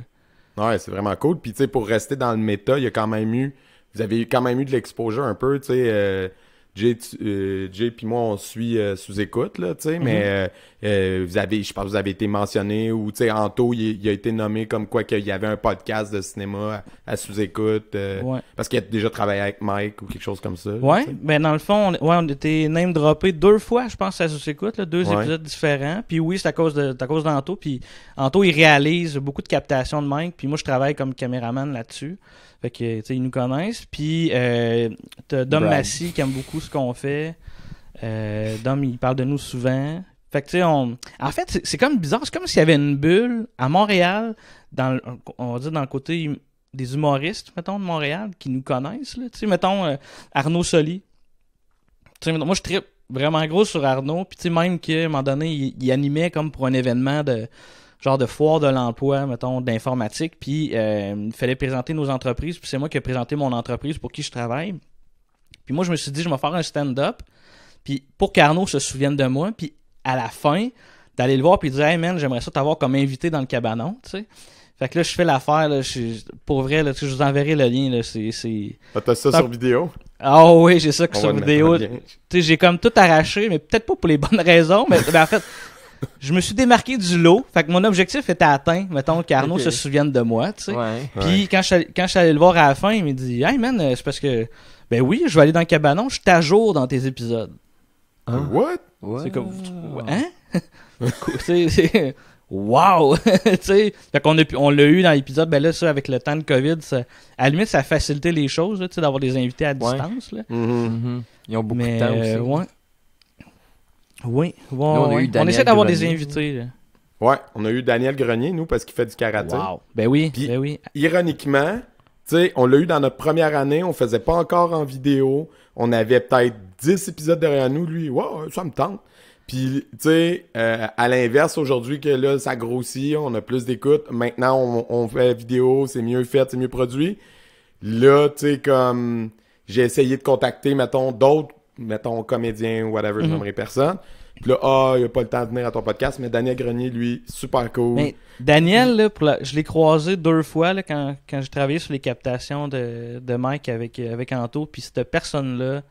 Ouais, c'est vraiment cool. Puis, tu sais, pour rester dans le méta, il y a quand même eu... Vous avez quand même eu de l'exposure un peu, tu sais... Jay puis moi, on suit sous-écoute, là, tu sais, mais je pense que vous avez été mentionné, ou, tu sais, Anto, il a été nommé comme quoi qu'il y avait un podcast de cinéma à sous-écoute, parce qu'il a déjà travaillé avec Mike ou quelque chose comme ça. Ouais, ben dans le fond, on était name-droppé 2 fois, je pense, à sous-écoute, là, 2 épisodes différents, puis oui, c'est à cause d'Anto, puis Anto, il réalise beaucoup de captations de Mike, puis moi, je travaille comme caméraman là-dessus. Fait que, tu sais, ils nous connaissent. Puis, t'as Dom Massy qui aime beaucoup ce qu'on fait. Dom, il parle de nous souvent. Fait que, tu sais, en fait, c'est comme bizarre. C'est comme s'il y avait une bulle à Montréal, on va dire dans le côté des humoristes, mettons, de Montréal, qui nous connaissent, là. Tu sais, mettons, Arnaud Soli. Tu sais, moi, je trippe vraiment gros sur Arnaud. Puis tu sais, même qu'à un moment donné, il animait comme pour un événement de genre de foire de l'emploi, mettons, d'informatique. Puis il fallait présenter nos entreprises. Puis c'est moi qui ai présenté mon entreprise pour qui je travaille. Puis moi, je me suis dit, je vais faire un stand-up. Puis pour qu'Arnaud se souvienne de moi. Puis à la fin, d'aller le voir puis dire « Hey man, j'aimerais ça t'avoir comme invité dans le cabanon. » Tu sais. Fait que là, je fais l'affaire. Là, pour vrai, là, je vous enverrai le lien. Là, T'as ça sur vidéo? Ah oui, j'ai ça sur vidéo. Tu sais, j'ai comme tout arraché, mais peut-être pas pour les bonnes raisons. Mais en fait, je me suis démarqué du lot. Fait que mon objectif était atteint. Mettons qu'Arnaud se souvienne de moi. Tu sais. Ouais. Puis quand je suis allé le voir à la fin, il m'a dit « Hey man, c'est parce que... Ben oui, je vais aller dans le cabanon, je suis à jour dans tes épisodes. » What? C'est comme... Hein? c'est... Wow! T'sais, fait qu'on on l'a eu dans l'épisode, ben là, ça, avec le temps de COVID, ça, à la limite, ça a facilité les choses, là, d'avoir des invités à distance. Là. Ils ont beaucoup de temps aussi. Ouais. Oui, on essaie d'avoir des invités. Là. Ouais, on a eu Daniel Grenier, nous, parce qu'il fait du karaté. Wow! Ben oui, Puis, ben oui. Ironiquement, tu sais, on l'a eu dans notre première année, on faisait pas encore en vidéo, on avait peut-être 10 épisodes derrière nous, lui, wow, ça me tente. Puis, tu sais, à l'inverse, aujourd'hui que là, ça grossit, on a plus d'écoute. Maintenant, on fait vidéo, c'est mieux fait, c'est mieux produit. Là, tu sais, comme j'ai essayé de contacter, mettons, d'autres, mettons, comédiens ou whatever, je nommerai personne. Puis là, il n'y a pas le temps de venir à ton podcast, mais Daniel Grenier, lui, super cool. Mais Daniel, là, je l'ai croisé 2 fois là, quand j'ai travaillé sur les captations de Mike avec Anto. Puis cette personne-là,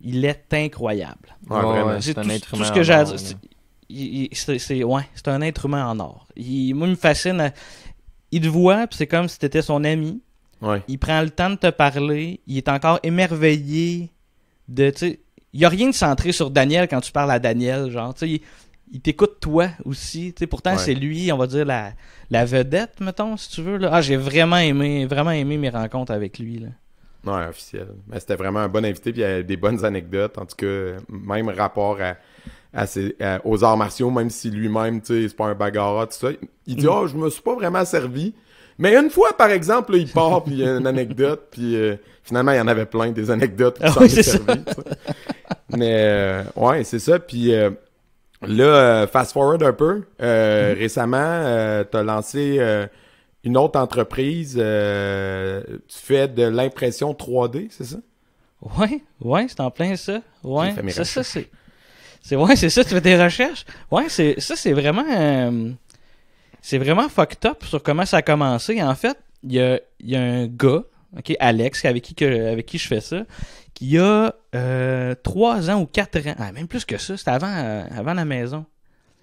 il est incroyable. Ouais, vraiment. C'est un être humain. Tout ce que j'ai à dire, c'est un être humain en or. Moi, il me fascine. Il te voit, puis c'est comme si t'étais son ami. Ouais. Il prend le temps de te parler. Il est encore émerveillé de, tu sais, il n'y a rien de centré sur Daniel quand tu parles à Daniel, genre, tu sais, il t'écoute toi aussi, tu sais, pourtant c'est lui, on va dire, la vedette, mettons, si tu veux, là. Ah, j'ai vraiment aimé mes rencontres avec lui, là. Ouais, officiel. Mais c'était vraiment un bon invité, puis il y a des bonnes anecdotes, en tout cas, même rapport aux arts martiaux, même si lui-même, tu sais, c'est pas un bagarreur, tout ça. Il dit, je me suis pas vraiment servi. Mais une fois, par exemple, là, il part, puis il y a une anecdote, puis finalement, il y en avait plein, des anecdotes qui s'en est servi. Mais, ouais, c'est ça. Puis là, fast forward un peu, récemment, t'as lancé une autre entreprise. Tu fais de l'impression 3D, c'est ça? Ouais, c'est en plein ça. Ouais, c'est ça, c'est ça, tu fais tes recherches? Ouais, c'est vraiment... c'est vraiment fucked up sur comment ça a commencé. En fait, il y a un gars, Alex, avec qui je fais ça, qui a 3 ans ou 4 ans, même plus que ça, c'était avant la maison.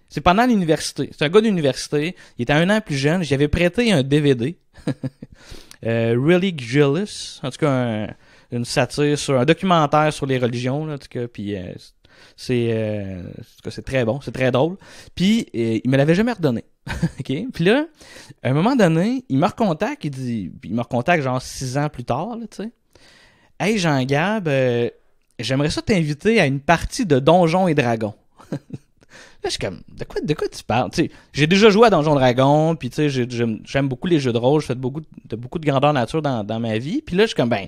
C'est pendant l'université. C'est un gars d'université, il était 1 an plus jeune, j'avais prêté un DVD. Really Jealous, en tout cas une satire sur un documentaire sur les religions, là, en tout cas, puis c'est très bon, c'est très drôle. Puis il me l'avait jamais redonné. OK? Puis là, à un moment donné, il me recontacte, il me recontacte genre 6 ans plus tard, là, tu sais. Hey Jean-Gab, j'aimerais ça t'inviter à une partie de Donjons et Dragons. Là, je suis comme, de quoi tu parles? T'sais, j'ai déjà joué à Donjons et Dragons, puis tu sais, j'aime beaucoup les jeux de rôle, je fais beaucoup de grandeur nature dans ma vie. Puis là, je suis comme, ben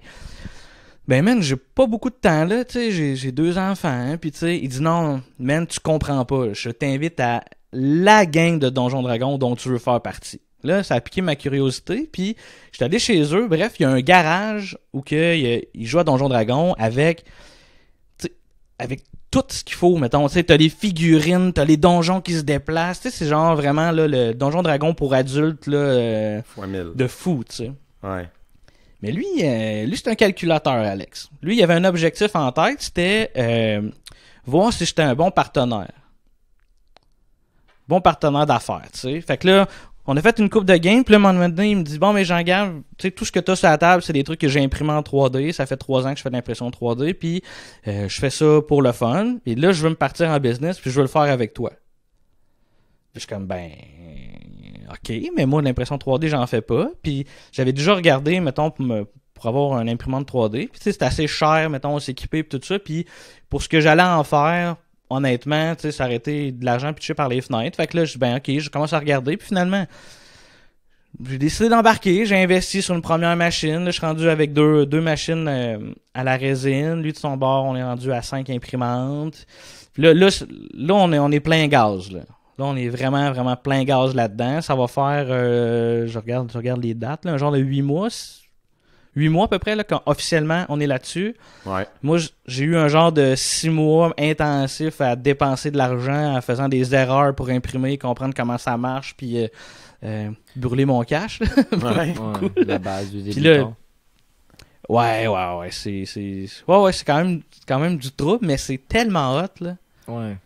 man, j'ai pas beaucoup de temps là, tu sais, j'ai 2 enfants, hein, puis tu sais, il dit non, man, tu comprends pas, je t'invite à la gang de Donjons Dragons dont tu veux faire partie. Là, ça a piqué ma curiosité, puis j'étais allé chez eux, bref, il y a un garage où ils jouent à Donjons Dragons avec tout ce qu'il faut, mettons, tu sais, t'as les figurines, t'as les donjons qui se déplacent, tu sais, c'est genre vraiment là, le Donjon Dragon pour adultes, là, de fou, tu sais. Ouais. Mais lui, c'est un calculateur, Alex. Lui, il avait un objectif en tête, c'était voir si j'étais un bon partenaire. Bon partenaire d'affaires, tu sais. Fait que là, on a fait une coupe de games, puis là, à un moment donné, il me dit, bon, mais Jean-Gab, tu sais, tout ce que t'as sur la table, c'est des trucs que j'ai imprimés en 3D. Ça fait 3 ans que je fais de l'impression 3D, puis je fais ça pour le fun. Puis là, je veux me partir en business, puis je veux le faire avec toi. Puis je suis comme, OK, mais moi, l'impression 3D, j'en fais pas. Puis j'avais déjà regardé, mettons, pour avoir un imprimante 3D. Puis tu sais, c'est assez cher, mettons, s'équiper et tout ça. Puis pour ce que j'allais en faire, honnêtement, tu sais, ça aurait été de l'argent pitché par les fenêtres. Fait que là, je dis, OK, je commence à regarder. Puis finalement, j'ai décidé d'embarquer. J'ai investi sur une première machine. Là, je suis rendu avec deux machines à la résine. Lui, de son bord, on est rendu à 5 imprimantes. Puis là, on est plein gaz. Là, on est vraiment, vraiment plein gaz là-dedans. Ça va faire, je regarde les dates, là, un genre de 8 mois. 8 mois à peu près, là, quand officiellement on est là-dessus. Ouais. Moi, j'ai eu un genre de 6 mois intensif à dépenser de l'argent en faisant des erreurs pour imprimer, comprendre comment ça marche, puis brûler mon cash. Ouais. La base du Puis là, débutant. ouais, c'est quand même du trouble, mais c'est tellement hot, là. Ouais.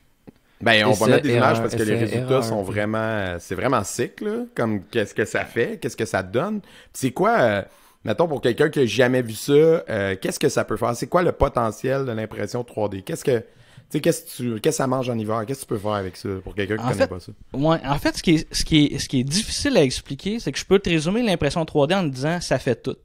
Ben, on va Essai, mettre des images erreur, parce que les essai, résultats erreur. sont vraiment... C'est vraiment sick, là. Comme, qu'est-ce que ça fait? Qu'est-ce que ça donne? Puis c'est quoi... mettons, pour quelqu'un qui n'a jamais vu ça, qu'est-ce que ça peut faire? C'est quoi le potentiel de l'impression 3D? Qu'est-ce que ça mange en hiver? Qu'est-ce que tu peux faire avec ça pour quelqu'un qui ne connaît pas ça? Ouais, en fait, ce qui est difficile à expliquer, c'est que je peux te résumer l'impression 3D en te disant ça fait tout.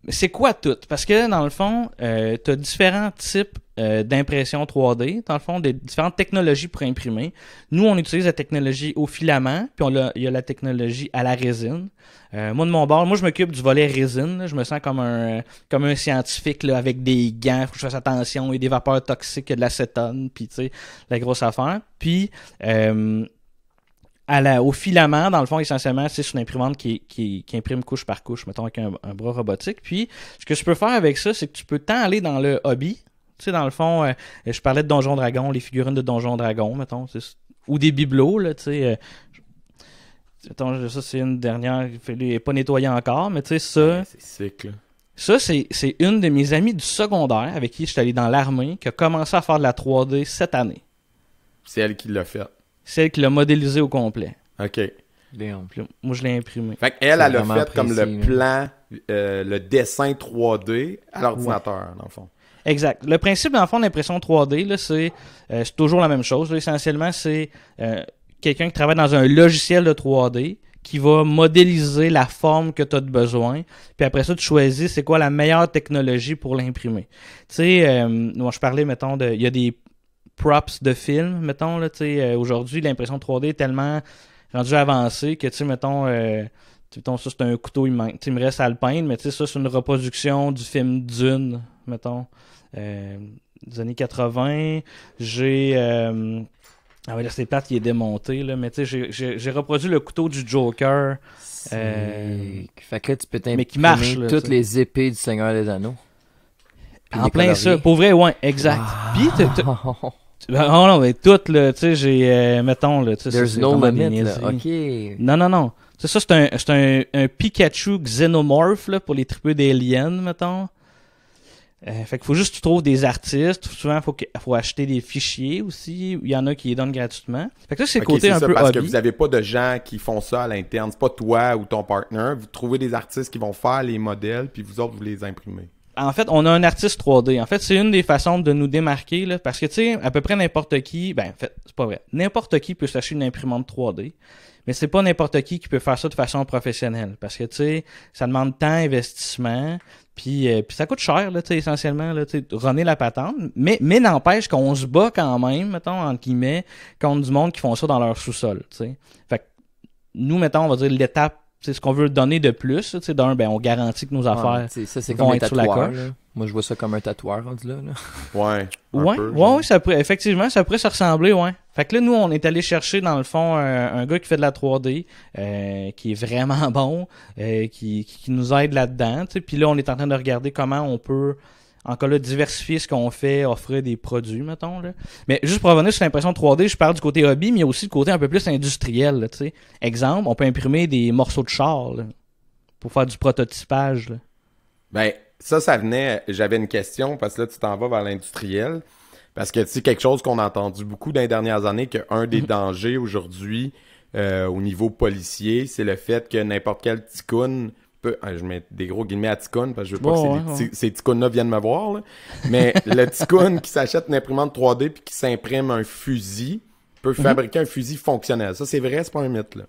Mais c'est quoi tout? Parce que dans le fond, tu as différents types d'impression 3D, dans le fond, des différentes technologies pour imprimer. Nous, on utilise la technologie au filament, puis il y a la technologie à la résine. Moi, de mon bord, je m'occupe du volet résine. Là. Je me sens comme un scientifique là, avec des gants, faut que je fasse attention, il y a des vapeurs toxiques, il y a de l'acétone, puis tu sais, la grosse affaire. Puis au filament, dans le fond, essentiellement, c'est une imprimante qui imprime couche par couche, mettons, avec un bras robotique. Puis, ce que tu peux faire avec ça, c'est que tu peux tant aller dans le hobby. Tu sais, dans le fond, je parlais de Donjon Dragon, les figurines de Donjon Dragon, mettons, ou des bibelots, là, tu sais. Mettons, ça, c'est une dernière, il n'est pas nettoyé encore, mais tu sais, ça... Ouais, c'est sick, là. Ça, c'est une de mes amies du secondaire, avec qui je suis allé dans l'armée, qui a commencé à faire de la 3D cette année. C'est elle qui l'a fait. Celle qui l'a modélisé au complet. OK. Léon. Puis là, moi, je l'ai imprimé. Fait qu'elle, C'est elle a vraiment fait comme précis, le plan, le dessin 3D à l'ordinateur, dans le fond. Exact. Le principe, dans le fond, de l'impression 3D, là, c'est toujours la même chose. Là. Essentiellement, c'est quelqu'un qui travaille dans un logiciel de 3D qui va modéliser la forme que tu as de besoin. Puis après ça, tu choisis c'est quoi la meilleure technologie pour l'imprimer. Tu sais, moi, je parlais, mettons, il y a des props de film, mettons, là, tu sais, aujourd'hui, l'impression 3D est tellement rendue avancée que, tu sais, mettons, ça, c'est un couteau, il me reste à le peindre, mais tu sais, ça, c'est une reproduction du film Dune, mettons, des années 80. J'ai... ah ouais, là, c'est plate, il est démonté, là, mais tu sais, j'ai reproduit le couteau du Joker. Fait que là, tu peux mais qui marche, t'imprimer là, toutes t'sais. les épées du Seigneur des Anneaux. Puis En les plein colorier. ça. Pour vrai, ouais, exact. Puis, oh non, mais toutes, là, tu sais, j'ai, mettons, là, tu sais, There's c'est no vraiment des limit, là. niaiseries. OK. Non. Tu sais, ça, c'est un Pikachu Xenomorph, là, pour les tripeux d'Aliens, mettons. Fait qu'il faut juste que tu trouves des artistes. Souvent, il faut acheter des fichiers aussi. Il y en a qui les donnent gratuitement. Fait que ça, c'est le OK, côté c'est un ça, peu parce hobby. que vous n'avez pas de gens qui font ça à l'interne. C'est pas toi ou ton partner. Vous trouvez des artistes qui vont faire les modèles, puis vous autres, vous les imprimez. En fait, on a un artiste 3D. En fait, c'est une des façons de nous démarquer, là, parce que, tu sais, à peu près n'importe qui, en fait, c'est pas vrai. N'importe qui peut s'acheter une imprimante 3D, mais c'est pas n'importe qui peut faire ça de façon professionnelle, parce que, tu sais, ça demande temps, investissement, puis ça coûte cher, là, tu sais, essentiellement, là, tu sais, runner la patente, mais n'empêche qu'on se bat quand même, mettons, entre guillemets, contre du monde qui font ça dans leur sous-sol, tu sais. Fait que, nous, mettons, on va dire l'étape, c'est ce qu'on veut donner de plus. Tu sais, d'un, on garantit que nos affaires Ça, c'est vont comme un être sous la tatoueur. coche. Là. Moi, je vois ça comme un tatoueur rendu là. Ouais. Ouais, ça pourrait, effectivement, ça pourrait se ressembler, ouais. Fait que là, nous, on est allé chercher, dans le fond, un gars qui fait de la 3D, qui est vraiment bon, qui nous aide là-dedans. Tu sais. Puis là, on est en train de regarder comment on peut, en cas là, diversifier ce qu'on fait, offrir des produits, mettons, là. Mais juste pour revenir sur l'impression 3D, je parle du côté hobby, mais il y a aussi le côté un peu plus industriel, là, tu sais. Exemple, on peut imprimer des morceaux de char, là, pour faire du prototypage, là. Ben, ça venait... J'avais une question, parce que là, tu t'en vas vers l'industriel. Parce que, tu sais, quelque chose qu'on a entendu beaucoup dans les dernières années, qu'un des dangers aujourd'hui, au niveau policier, c'est le fait que n'importe quel ticoun... je mets des gros guillemets à ticoun parce que je veux pas que ces ticouns-là viennent me voir. Là. Mais le ticoun qui s'achète une imprimante 3D puis qui s'imprime un fusil peut fabriquer un fusil fonctionnel. Ça, c'est vrai, c'est pas un mythe. Là.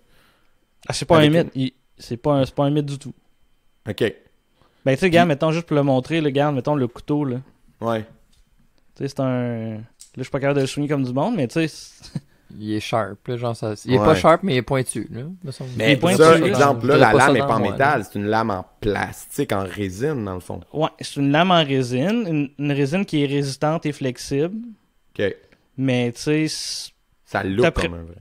Ah, c'est pas un mythe. C'est pas un mythe du tout. OK. Ben, tu sais, regarde, mettons, juste pour le montrer, là, regarde, mettons le couteau, là. Ouais. Tu sais, c'est un... Là, je suis pas capable de le souligner comme du monde, mais tu sais... il est sharp, là, genre ça. Il est Ouais. pas sharp, mais il est pointu, là. me semble. Mais Les points ça, dessus, là, exemple, là, je la dirais pas lame ça n'est dans pas en moi, métal, c'est une lame en plastique, en résine, dans le fond. Ouais, c'est une lame en résine, une résine qui est résistante et flexible, OK. mais tu sais, Ça look D'après- comme un vrai.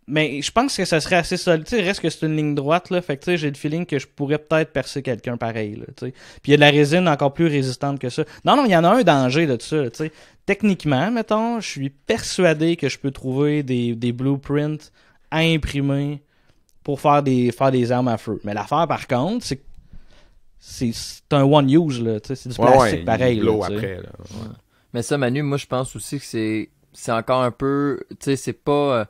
mais je pense que ça serait assez solide. Tu sais, reste que c'est une ligne droite, là, fait que tu sais, j'ai le feeling que je pourrais peut-être percer quelqu'un pareil, là, tu sais. Puis il y a de la résine encore plus résistante que ça. Non, il y en a un danger de ça, tu sais. Techniquement, mettons, je suis persuadé que je peux trouver des blueprints à imprimer pour faire des armes à feu. Mais l'affaire, par contre, c'est un one-use, là, tu sais, c'est du plastique pareil. L'eau là, tu sais. après, là. Ouais. Mais ça, Manu, moi, je pense aussi que c'est encore un peu... Tu sais, c'est pas...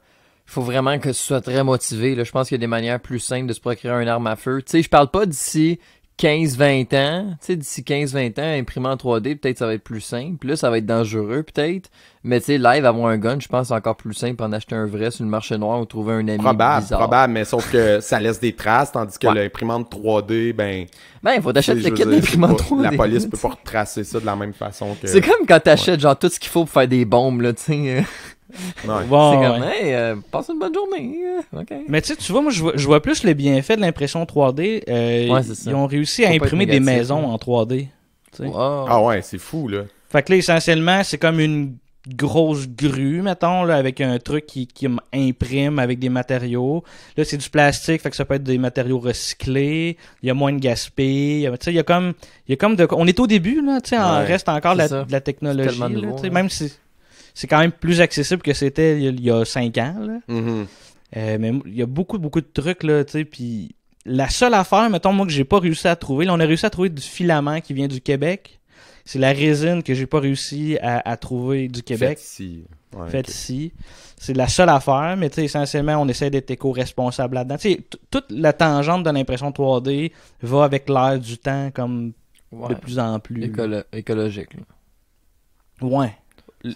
Il faut vraiment que tu sois très motivé. Là. Je pense qu'il y a des manières plus simples de se procurer une arme à feu. Tu sais, je parle pas d'ici 15-20 ans. Tu sais, d'ici 15-20 ans, imprimer en 3D, peut-être ça va être plus simple. Là, ça va être dangereux, peut-être. Mais tu sais, live, avoir un gun, je pense que c'est encore plus simple en acheter un vrai sur le marché noir ou trouver un ami bizarre. Mais sauf que ça laisse des traces, tandis que l'imprimante 3D, ben... Ben, il faut t'acheter je le veux kit dire, d'imprimante c'est pas- 3D. La police peut pas retracer ça de la même façon que... C'est comme quand t'achètes genre tout ce qu'il faut pour faire des bombes, là, tu sais. Ouais. Bon, C'est ouais. comme, hey, passe une bonne journée. OK. Mais tu sais, tu vois, moi, je vois plus les bienfaits de l'impression 3D. Ouais, c'est ça. Ils ont réussi à Faut pas imprimer être des négatif, maisons là. en 3D. tu sais. Wow. Ah ouais, c'est fou, là. Fait que là, essentiellement, c'est comme une grosse grue, mettons, là, avec un truc qui imprime avec des matériaux. Là, c'est du plastique, fait que ça peut être des matériaux recyclés. Il y a moins de gaspillage. Tu sais, il y a comme on est au début, là, tu sais, Ouais, reste encore c'est ça. de la technologie, C'est tellement là, nouveau, tu sais, là. même si c'est quand même plus accessible que c'était il y a 5 ans, là. Mhm. Mais il y a beaucoup de trucs, là, tu sais, puis la seule affaire, mettons, moi, que j'ai pas réussi à trouver, là, on a réussi à trouver du filament qui vient du Québec. C'est la résine que j'ai pas réussi à trouver du Québec. Fait ici. Ouais, Fait ok. ici. C'est la seule affaire, mais tu sais, essentiellement, on essaie d'être éco-responsable là-dedans. Tu sais, toute la tangente de l'impression 3D va avec l'air du temps, comme de Ouais. plus en plus. Écologique, là. Ouais.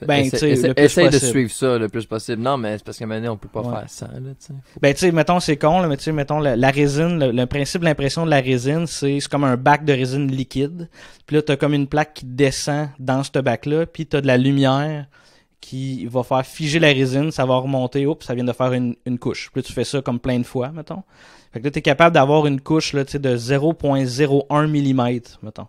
Ben, tu sais, le plus essaye de possible. suivre ça le plus possible. Non, mais c'est parce qu'à un moment donné, on peut pas Ouais. faire ça, là, tu sais. Ben, tu sais, mettons, c'est con, là, mais tu sais, mettons, la résine, le principe de l'impression de la résine, c'est comme un bac de résine liquide. Puis là, t'as comme une plaque qui descend dans ce bac-là, puis t'as de la lumière qui va faire figer la résine, ça va remonter, oups, ça vient de faire une couche. Puis là, tu fais ça comme plein de fois, mettons. Fait que là, t'es capable d'avoir une couche, là, tu sais, de 0,01 mm, mettons,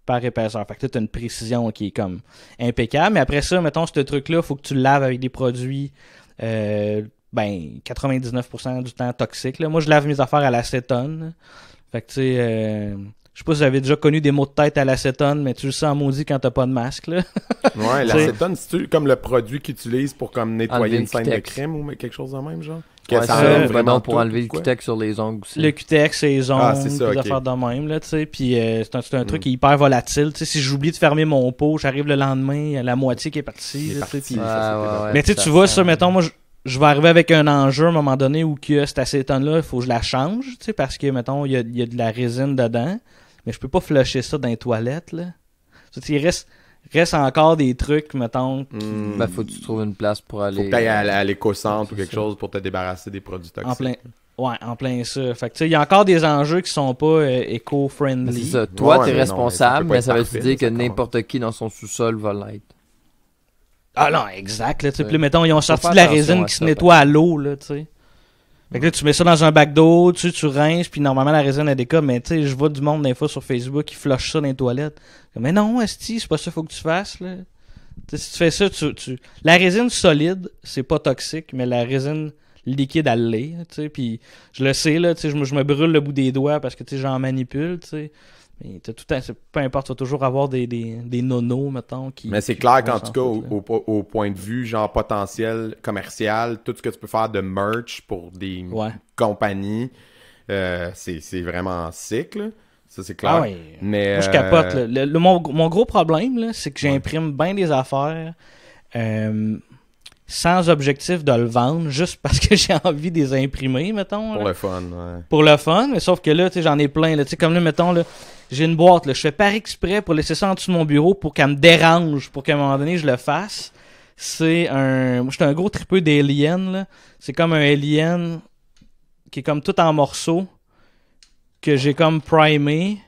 par épaisseur. Fait que là, t'as une précision qui est comme impeccable. Mais après ça, mettons, ce truc-là, faut que tu le laves avec des produits, 99% du temps toxiques, là. Moi, je lave mes affaires à l'acétone. Fait que, tu sais, je sais pas si vous avez déjà connu des maux de tête à l'acétone, mais tu le sens maudit quand t'as pas de masque, là. Ouais, l'acétone, c'est-tu comme le produit qu'ils utilisent pour comme nettoyer Enlever une le scène de cutex. crème ou quelque chose de même, genre? Que Ouais, ça ça, enlève vraiment tout, pour enlever le quoi? cutex sur les ongles aussi. Le cutex, les ongles, Ah, c'est ça, des ok. affaires de même, là, tu sais. Puis c'est un truc qui est hyper volatile. Tu sais, si j'oublie de fermer mon pot, j'arrive le lendemain, la moitié qui est partie. Il est là, tu sais, parti, puis- ça, c'est ouais. Mais tu sais, tu vois, ça, mettons, moi, je vais arriver avec un enjeu à un moment donné où que cette acétone-là, il faut que je la change, tu sais, parce que, mettons, il y a de la résine dedans, mais je peux pas flusher ça dans les toilettes, là. Tu sais, il reste encore des trucs, mettons. Hmm. Ben, faut que tu trouves une place pour aller. Faut que t'ailles à l'éco-centre ou c'est quelque ça. chose pour te débarrasser des produits toxiques. En plein ça. Fait que, tu sais, il y a encore des enjeux qui sont pas Ben, éco-friendly. c'est ça. Toi, Ouais, t'es mais non, responsable, mais mais ça ça peut veut pas être dire que parfait, ça n'importe qui dans son sous-sol va l'être. Ah non, exact. Là, tu sais. Ouais. Puis là, mettons, ils ont Faut sorti faire de la attention résine à qui se ça, nettoie à l'eau, là, tu sais. Fait que là, tu mets ça dans un bac d'eau, tu rinces, puis normalement, la résine a des cas, mais tu sais, je vois du monde des fois sur Facebook qui flush ça dans les toilettes. Mais non, esti, c'est pas ça qu'il faut que tu fasses, là. Tu sais, si tu fais ça, la résine solide, c'est pas toxique, mais la résine liquide, elle l'est, tu sais, puis je le sais, là, tu sais, je me brûle le bout des doigts parce que, tu sais, j'en manipule, tu sais. Mais t'as tout le temps, peu importe, tu vas toujours avoir des nonos, mettons, qui... Mais c'est qui clair vont qu'en s'en tout cas, foutre, là. au point de vue, genre potentiel commercial, tout ce que tu peux faire de merch pour des Ouais. compagnies, c'est vraiment sick, là. Ça, c'est clair. Ah ouais. Mais, Moi, je capote. Là. Mon gros problème, là, c'est que j'imprime bien des affaires sans objectif de le vendre, juste parce que j'ai envie de les imprimer, mettons. Pour là. le fun, ouais. Pour le fun, mais sauf que là, tu sais, j'en ai plein. Là. Tu sais, comme là, mettons, là, j'ai une boîte. Là, je fais par exprès pour laisser ça en dessous de mon bureau pour qu'elle me dérange, pour qu'à un moment donné, je le fasse. C'est un... Moi, j'étais un gros tripeux d'Alien, là. C'est comme un Alien qui est comme tout en morceaux, que j'ai comme primé,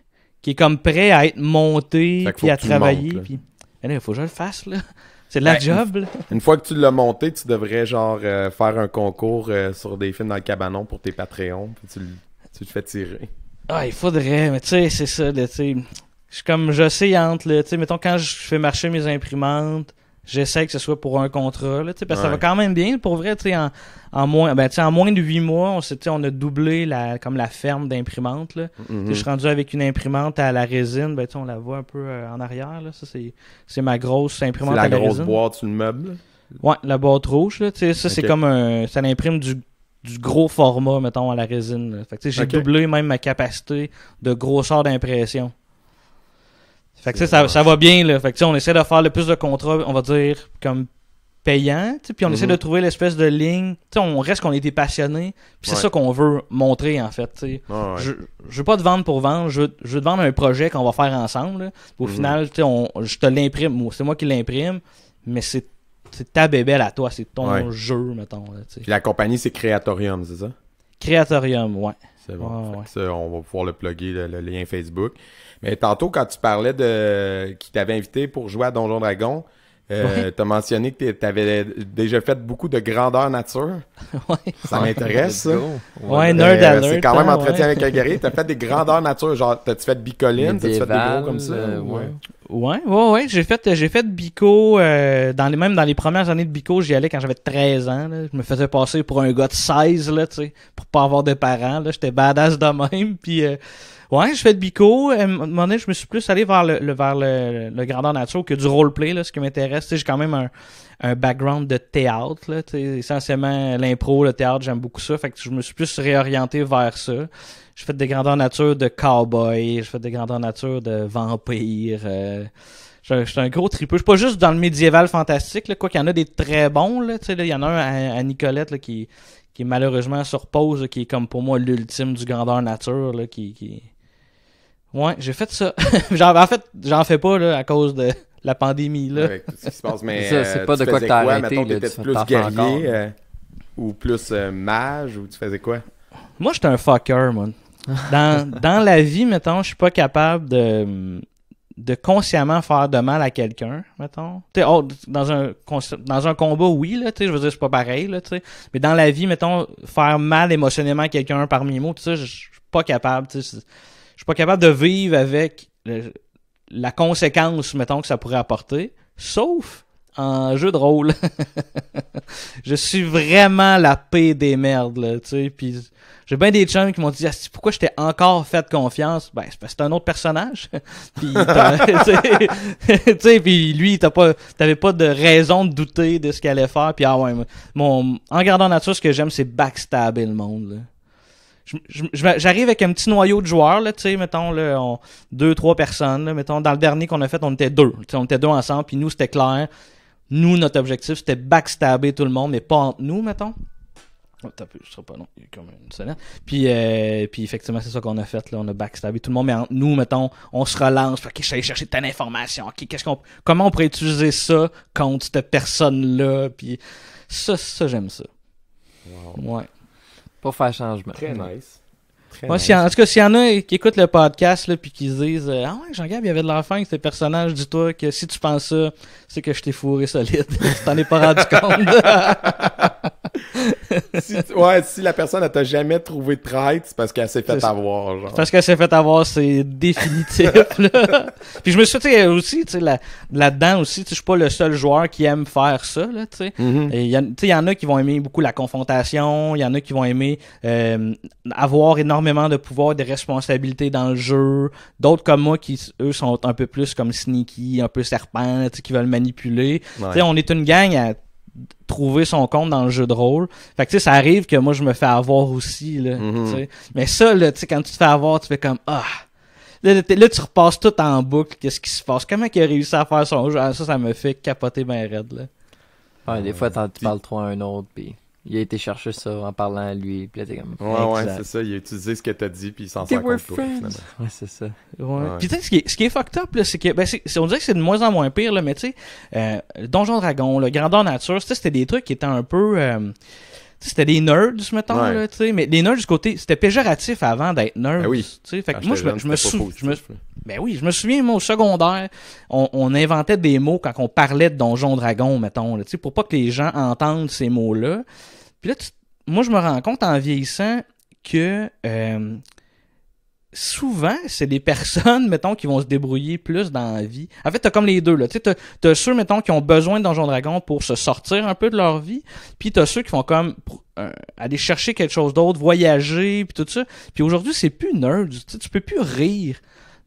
qui est comme prêt à être monté Fait qu'il puis faut à que tu le travailler. montes, là. Puis... Mais là, il faut que je le fasse, là. C'est de la job, là. Une fois que tu l'as monté, tu devrais genre faire un concours sur des films dans le cabanon pour tes Patreons, puis tu te fais tirer. Ah, il faudrait, mais tu sais, c'est ça, là, tu sais. Je suis comme, j'oscille tu sais, mettons, quand je fais marcher mes imprimantes, j'essaie que ce soit pour un contrat, là, tu sais, parce que ça va quand même bien, pour vrai, tu sais, en moins de 8 mois, on a doublé la ferme d'imprimantes, là. Je suis rendu avec une imprimante à la résine, ben, tu sais, on la voit un peu en arrière, là, ça, c'est ma grosse imprimante à la résine. C'est la grosse boîte sur le meuble, là? Ouais, la boîte rouge, là, tu sais, ça, c'est comme ça imprime du gros format, mettons, à la résine, là. Fait que, tu sais, j'ai doublé même ma capacité de grosseur d'impression. Fait que ça va bien, là. Fait que on essaie de faire le plus de contrats, on va dire, comme payants, puis on essaie de trouver l'espèce de ligne. Tu sais, on reste qu'on était passionnés, puis c'est ça qu'on veut montrer, en fait, tu sais. Je veux pas te vendre pour vendre, je veux te vendre un projet qu'on va faire ensemble, là. Au final, tu sais, je te l'imprime, c'est moi qui l'imprime, mais c'est ta bébelle à toi, c'est ton jeu, mettons, là, tu sais. Puis la compagnie, c'est Créatorium, c'est ça? Créatorium, ouais. C'est bon. Ça, on va pouvoir le plugger, le lien Facebook. Mais tantôt, quand tu parlais qui t'avait invité pour jouer à Donjon Dragon, t'as mentionné que t'avais déjà fait beaucoup de grandeur nature. Ça m'intéresse, ça. Ouais, nerd alert. C'est quand même entretien avec un guerrier. T'as fait des grandeurs nature, genre, t'as-tu fait bicoline? T'as-tu fait des gros comme ça? Ouais. J'ai fait bico, même dans les premières années de bico, j'y allais quand j'avais 13 ans, là. Je me faisais passer pour un gars de 16, là, tu sais, pour pas avoir de parents, là. J'étais badass de même, puis ouais, je fais de bico. À un moment donné, je me suis plus allé vers le grandeur nature que du roleplay, là, ce qui m'intéresse. Tu sais, j'ai quand même un background de théâtre, là, tu sais, essentiellement l'impro, le théâtre, j'aime beaucoup ça. Fait que je me suis plus réorienté vers ça. J'ai fait des grandeurs nature de cowboy, j'ai fait des grandeurs nature de vampire. Je suis un gros tripeux. Je suis pas juste dans le médiéval fantastique, là, quoi qu'il y en a des très bons, là, tu sais, là, il y en a un à Nicolette, là, qui est malheureusement sur pause, là, qui est comme pour moi l'ultime du grandeur nature, là, Ouais, j'ai fait ça. En fait, j'en fais pas, là, à cause de la pandémie, là. Avec tout ce qui se passe, mais ça, c'est pas de quoi que t'as arrêté, mettons, là, t'étais tu plus t'en fais guerrier ou plus mage, ou tu faisais quoi? Moi, j'étais un fucker, moi. Dans la vie, mettons, je suis pas capable de consciemment faire de mal à quelqu'un, mettons. Tu sais, dans un combat, oui, là, tu sais, je veux dire, c'est pas pareil, là, tu sais. Mais dans la vie, mettons, faire mal émotionnellement à quelqu'un par mes mots, tout ça, je suis pas capable, tu sais. Je suis pas capable de vivre avec la conséquence, mettons, que ça pourrait apporter, sauf en jeu de rôle. Je suis vraiment la paix des merdes, là, tu sais, puis j'ai bien des chums qui m'ont dit pourquoi je t'ai encore fait confiance. Ben c'est parce que c'est un autre personnage. Puis tu sais, puis lui t'avais pas de raison de douter de ce qu'il allait faire. Puis en gardant nature, ce que j'aime, c'est backstabber le monde, là. J'arrive avec un petit noyau de joueurs, là, tu sais, mettons, là, 2-3 personnes, là, mettons, dans le dernier qu'on a fait, on était 2. On était 2 ensemble, puis nous, c'était clair. Nous, notre objectif, c'était backstabber tout le monde, mais pas entre nous, mettons. Je sais pas, non, il y a comme une sonnette. Puis effectivement, c'est ça qu'on a fait, là, on a backstabé tout le monde, mais entre nous, mettons, on se relance, ok, je suis allé chercher telle information, ok, comment on pourrait utiliser ça contre cette personne-là, puis ça, j'aime ça. Wow. Ouais. Pour faire changement. Très nice. En tout cas, s'il y en a qui écoutent le podcast là, puis qui se disent ah ouais, Jean-Gab, il y avait de l'enfant avec ce personnage, dis-toi que si tu penses ça, c'est que je t'ai fourré solide. Tu t'en es pas rendu compte. Si la personne, elle t'a jamais trouvé de traite, c'est parce qu'elle s'est fait avoir. Genre. Parce qu'elle s'est fait avoir, c'est définitif. Là. Puis je me suis dit aussi, là-dedans aussi, je suis pas le seul joueur qui aime faire ça. Là, il y en a qui vont aimer beaucoup la confrontation, il y en a qui vont aimer avoir énormément de pouvoir, de responsabilités dans le jeu. D'autres comme moi qui, eux, sont un peu plus comme sneaky, un peu serpent, qui veulent manipuler. Ouais. On est une gang à trouver son compte dans le jeu de rôle. Fait que ça arrive que moi je me fais avoir aussi là, mais ça là, quand tu te fais avoir, tu fais comme là, tu repasses tout en boucle, qu'est-ce qui se passe, comment il a réussi à faire son jeu, ça me fait capoter ben raide là. Ouais, des fois tu parles trop à un autre puis il a été chercher ça en parlant à lui, puis là t'es comme ouais, c'est ça, il a utilisé ce que t'as dit puis il s'en sert contre toi finalement. Ouais, c'est ça. Ouais. Puis tu sais ce qui est fucked up là, c'est que on dirait que c'est de moins en moins pire là, mais tu sais Donjon Dragon, le Grandeur Nature, c'était des trucs qui étaient un peu tu c'était des nerds, mettons, Ouais. là, tu sais, mais les nerds du côté, c'était péjoratif avant d'être nerds. Ben oui. Tu sais, fait que Quand moi, j'étais jeune, c'était pas positif, là. ben oui, je me souviens, moi, au secondaire, on inventait des mots quand on parlait de Donjon Dragon, mettons, là, tu sais, pour pas que les gens entendent ces mots-là. Puis là, moi, je me rends compte en vieillissant que souvent, c'est des personnes, mettons, qui vont se débrouiller plus dans la vie. En fait, t'as comme les deux, là. Tu sais, t'as ceux, mettons, qui ont besoin de Donjon Dragon pour se sortir un peu de leur vie. Puis t'as ceux qui font comme aller chercher quelque chose d'autre, voyager, puis tout ça. Puis aujourd'hui, c'est plus nerd. Tu peux plus rire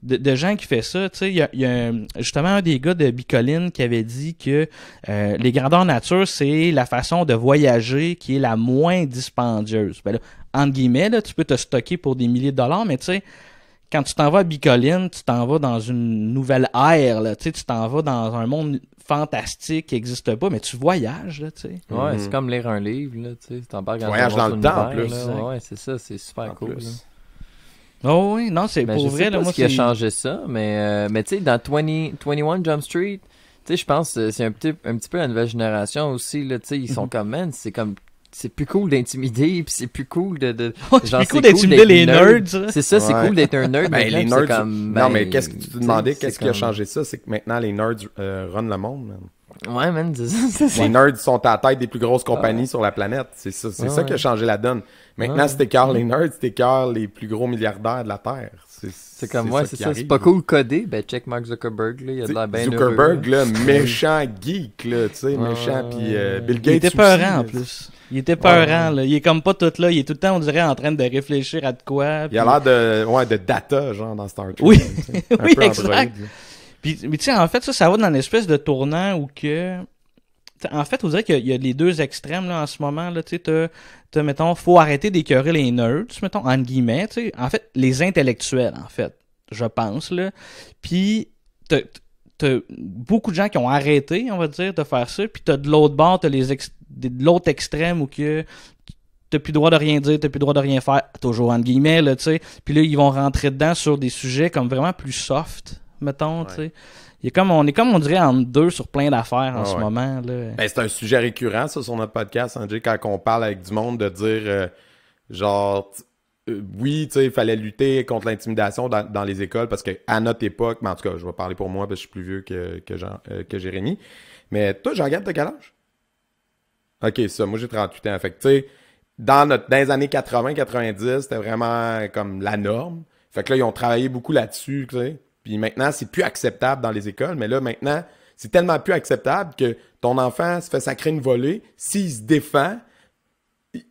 de gens qui fait ça. Tu sais, il y a justement un des gars de Bicoline qui avait dit que les grandeurs nature, c'est la façon de voyager qui est la moins dispendieuse. Ben là, entre guillemets, là, tu peux te stocker pour des milliers de dollars, mais tu sais, quand tu t'en vas à Bicoline, tu t'en vas dans une nouvelle ère, là, tu sais, tu t'en vas dans un monde fantastique qui n'existe pas, mais tu voyages, là, tu sais. Ouais, Mhm. c'est comme lire un livre, là, tu sais. T'embarques Tu voyages dans le temps, en plus. Là. Ouais, c'est ça, c'est super En cool. plus. Là. Oh oui, non, c'est Ben, pour je vrai, sais là, pas moi, ce qui a c'est... changé ça, mais tu sais, dans 21 Jump Street, tu sais, je pense que c'est un petit peu la nouvelle génération aussi, là, tu sais, ils sont comme, man, c'est plus cool d'intimider, puis c'est plus cool de C'est genre, plus cool c'est d'intimider d'être les nerd. nerds. C'est ça, c'est Ouais. cool d'être un nerd. Ben, maintenant, les puis nerds. c'est comme, non, ben, mais qu'est-ce que tu te demandais? c'est Qu'est-ce qui a comme- changé ça? C'est que maintenant, les nerds run le monde, man. Ouais, man, c'est ça. Les nerds sont à la tête des plus grosses compagnies sur la planète. C'est ça, Ouais, ça qui a ouais. changé la donne. Maintenant, Ouais. si t'écœures les nerds, t'écœures les plus gros milliardaires de la Terre. C'est comme, ouais, c'est qui ça, c'est arrive. pas cool coder. Ben, check Mark Zuckerberg, là, il a de l'air bien Zuckerberg, heureux, là, méchant geek, là, tu sais, Ouais, méchant, puis Bill Il Gates était aussi, peurant, là. en plus. Il était peurant, là. Il est comme pas tout là. Il est tout le temps, on dirait, en train de réfléchir à de quoi. Il a l'air de data, genre, dans Star Trek. Oui. là, tu sais. Un Oui, peu exact. Android, là. Puis, mais tu sais, en fait, ça va dans une espèce de tournant où que... T'sais, en fait, on dirait qu'il y a les deux extrêmes, là, en ce moment, là, tu sais, t'as, mettons, faut arrêter d'écœurer les nerds, mettons, entre guillemets, tu sais, en fait, les intellectuels, en fait, je pense, là. Puis, t'as beaucoup de gens qui ont arrêté, on va dire, de faire ça, puis t'as de l'autre bord, t'as de l'autre extrême où que t'as plus le droit de rien dire, t'as plus le droit de rien faire, toujours entre guillemets, là, tu sais. Puis là, ils vont rentrer dedans sur des sujets comme vraiment plus soft, mettons, tu sais. On est comme, on dirait, entre deux sur plein d'affaires en ce ouais. moment, là. Ben, c'est un sujet récurrent, ça, sur notre podcast, André, quand on parle avec du monde, de dire, genre, oui, tu sais, il fallait lutter contre l'intimidation dans les écoles, parce que à notre époque, mais en tout cas, je vais parler pour moi, parce que je suis plus vieux que Jérémy. Mais toi, Jean-Gab, t'as quel âge? Ok, ça, moi j'ai 38 ans. Fait que, tu sais, dans les années 80-90, c'était vraiment comme la norme. Fait que là, ils ont travaillé beaucoup là-dessus, tu sais. Puis maintenant, c'est plus acceptable dans les écoles. Mais là, maintenant, c'est tellement plus acceptable que ton enfant se fait sacrer une volée. S'il se défend,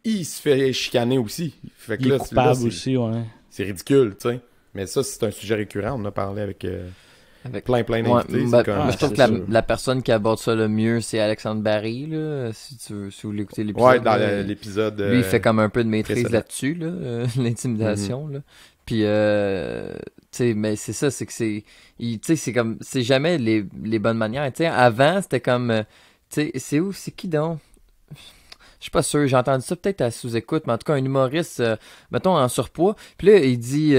il se fait chicaner aussi. Fait que Il est là, coupable c'est aussi, ouais. c'est ridicule, tu sais. Mais ça, c'est un sujet récurrent. On en a parlé avec plein Ouais, d'invités. ben, c'est comme- moi, je trouve c'est que sûr. la personne qui aborde ça le mieux, c'est Alexandre Barry, là, si vous voulez écouter l'épisode. Ouais, dans là. l'épisode... Lui, il fait comme un peu de maîtrise précédent. là-dessus, là, l'intimidation, là. Puis, tu sais, mais c'est ça, c'est que tu sais, c'est comme, c'est jamais les bonnes manières. Tu sais, avant, c'était comme, tu sais, c'est qui donc? Je suis pas sûr, j'ai entendu ça peut-être à sous-écoute, mais en tout cas, un humoriste, mettons, en surpoids. Puis là, il dit,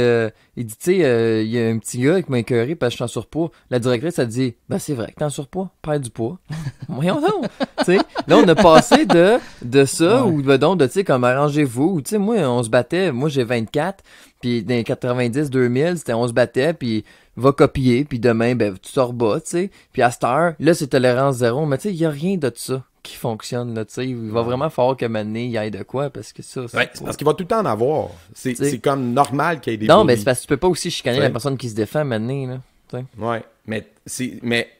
tu sais, il y a un petit gars qui m'a écœuré parce que je suis en surpoids. La directrice, elle dit, ben c'est vrai que t'es en surpoids, perds du poids. Voyons donc. Tu sais, là, on a passé de ça, ou donc de, tu sais, comme arrangez-vous, ou tu sais, moi, on se battait, moi j'ai 24, puis dans les 90-2000, c'était on se battait, puis va copier, puis demain, ben tu te rebats, tu sais. Puis à cette heure, là, c'est tolérance zéro, mais tu sais, il y a rien de ça qui fonctionne, là, tu sais. Il va vraiment falloir que maintenant, il y ait de quoi, parce que ça, Ouais, c'est parce qu'il va tout le temps en avoir. C'est T'sais. c'est comme normal qu'il y ait des Non, mais bullies. c'est parce que tu peux pas aussi chicaner T'sais. la personne qui se défend maintenant, là. T'sais. Ouais,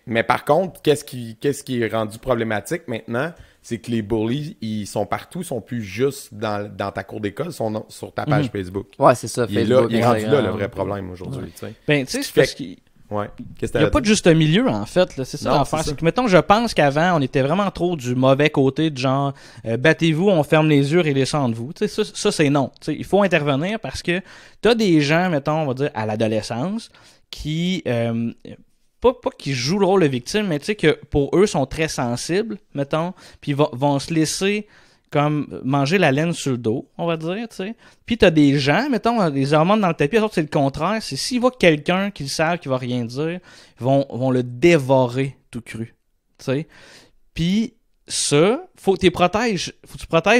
mais par contre, qu'est-ce qui est rendu problématique maintenant, c'est que les bullies, ils sont partout, ils sont plus juste dans ta cour d'école, ils sont sur ta page Facebook. Ouais, c'est ça, Il est Facebook, là, il est rendu là le Instagram. vrai problème aujourd'hui, tu sais. Ben, tu sais, c'est Fait parce que- qu'il Ouais. Qu'est-ce que n'y a t'avais pas de dit? juste milieu, en fait. Là. C'est ça Non, l'affaire. c'est ça. C'est que, mettons, je pense qu'avant, on était vraiment trop du mauvais côté de genre, battez-vous, on ferme les yeux et laissez de vous. Tu sais, ça c'est non. Tu sais, il faut intervenir parce que t'as des gens, mettons, on va dire, à l'adolescence, qui, pas qui jouent le rôle de victime, mais tu sais, que pour eux, sont très sensibles, mettons, puis vont se laisser comme manger la laine sur le dos, on va dire, tu sais. Puis t'as des gens, mettons, des hormones dans le tapis, c'est le contraire. C'est s'ils voient quelqu'un qu'ils savent qui va rien dire, ils vont le dévorer tout cru, tu sais. Puis ça, faut que tu protèges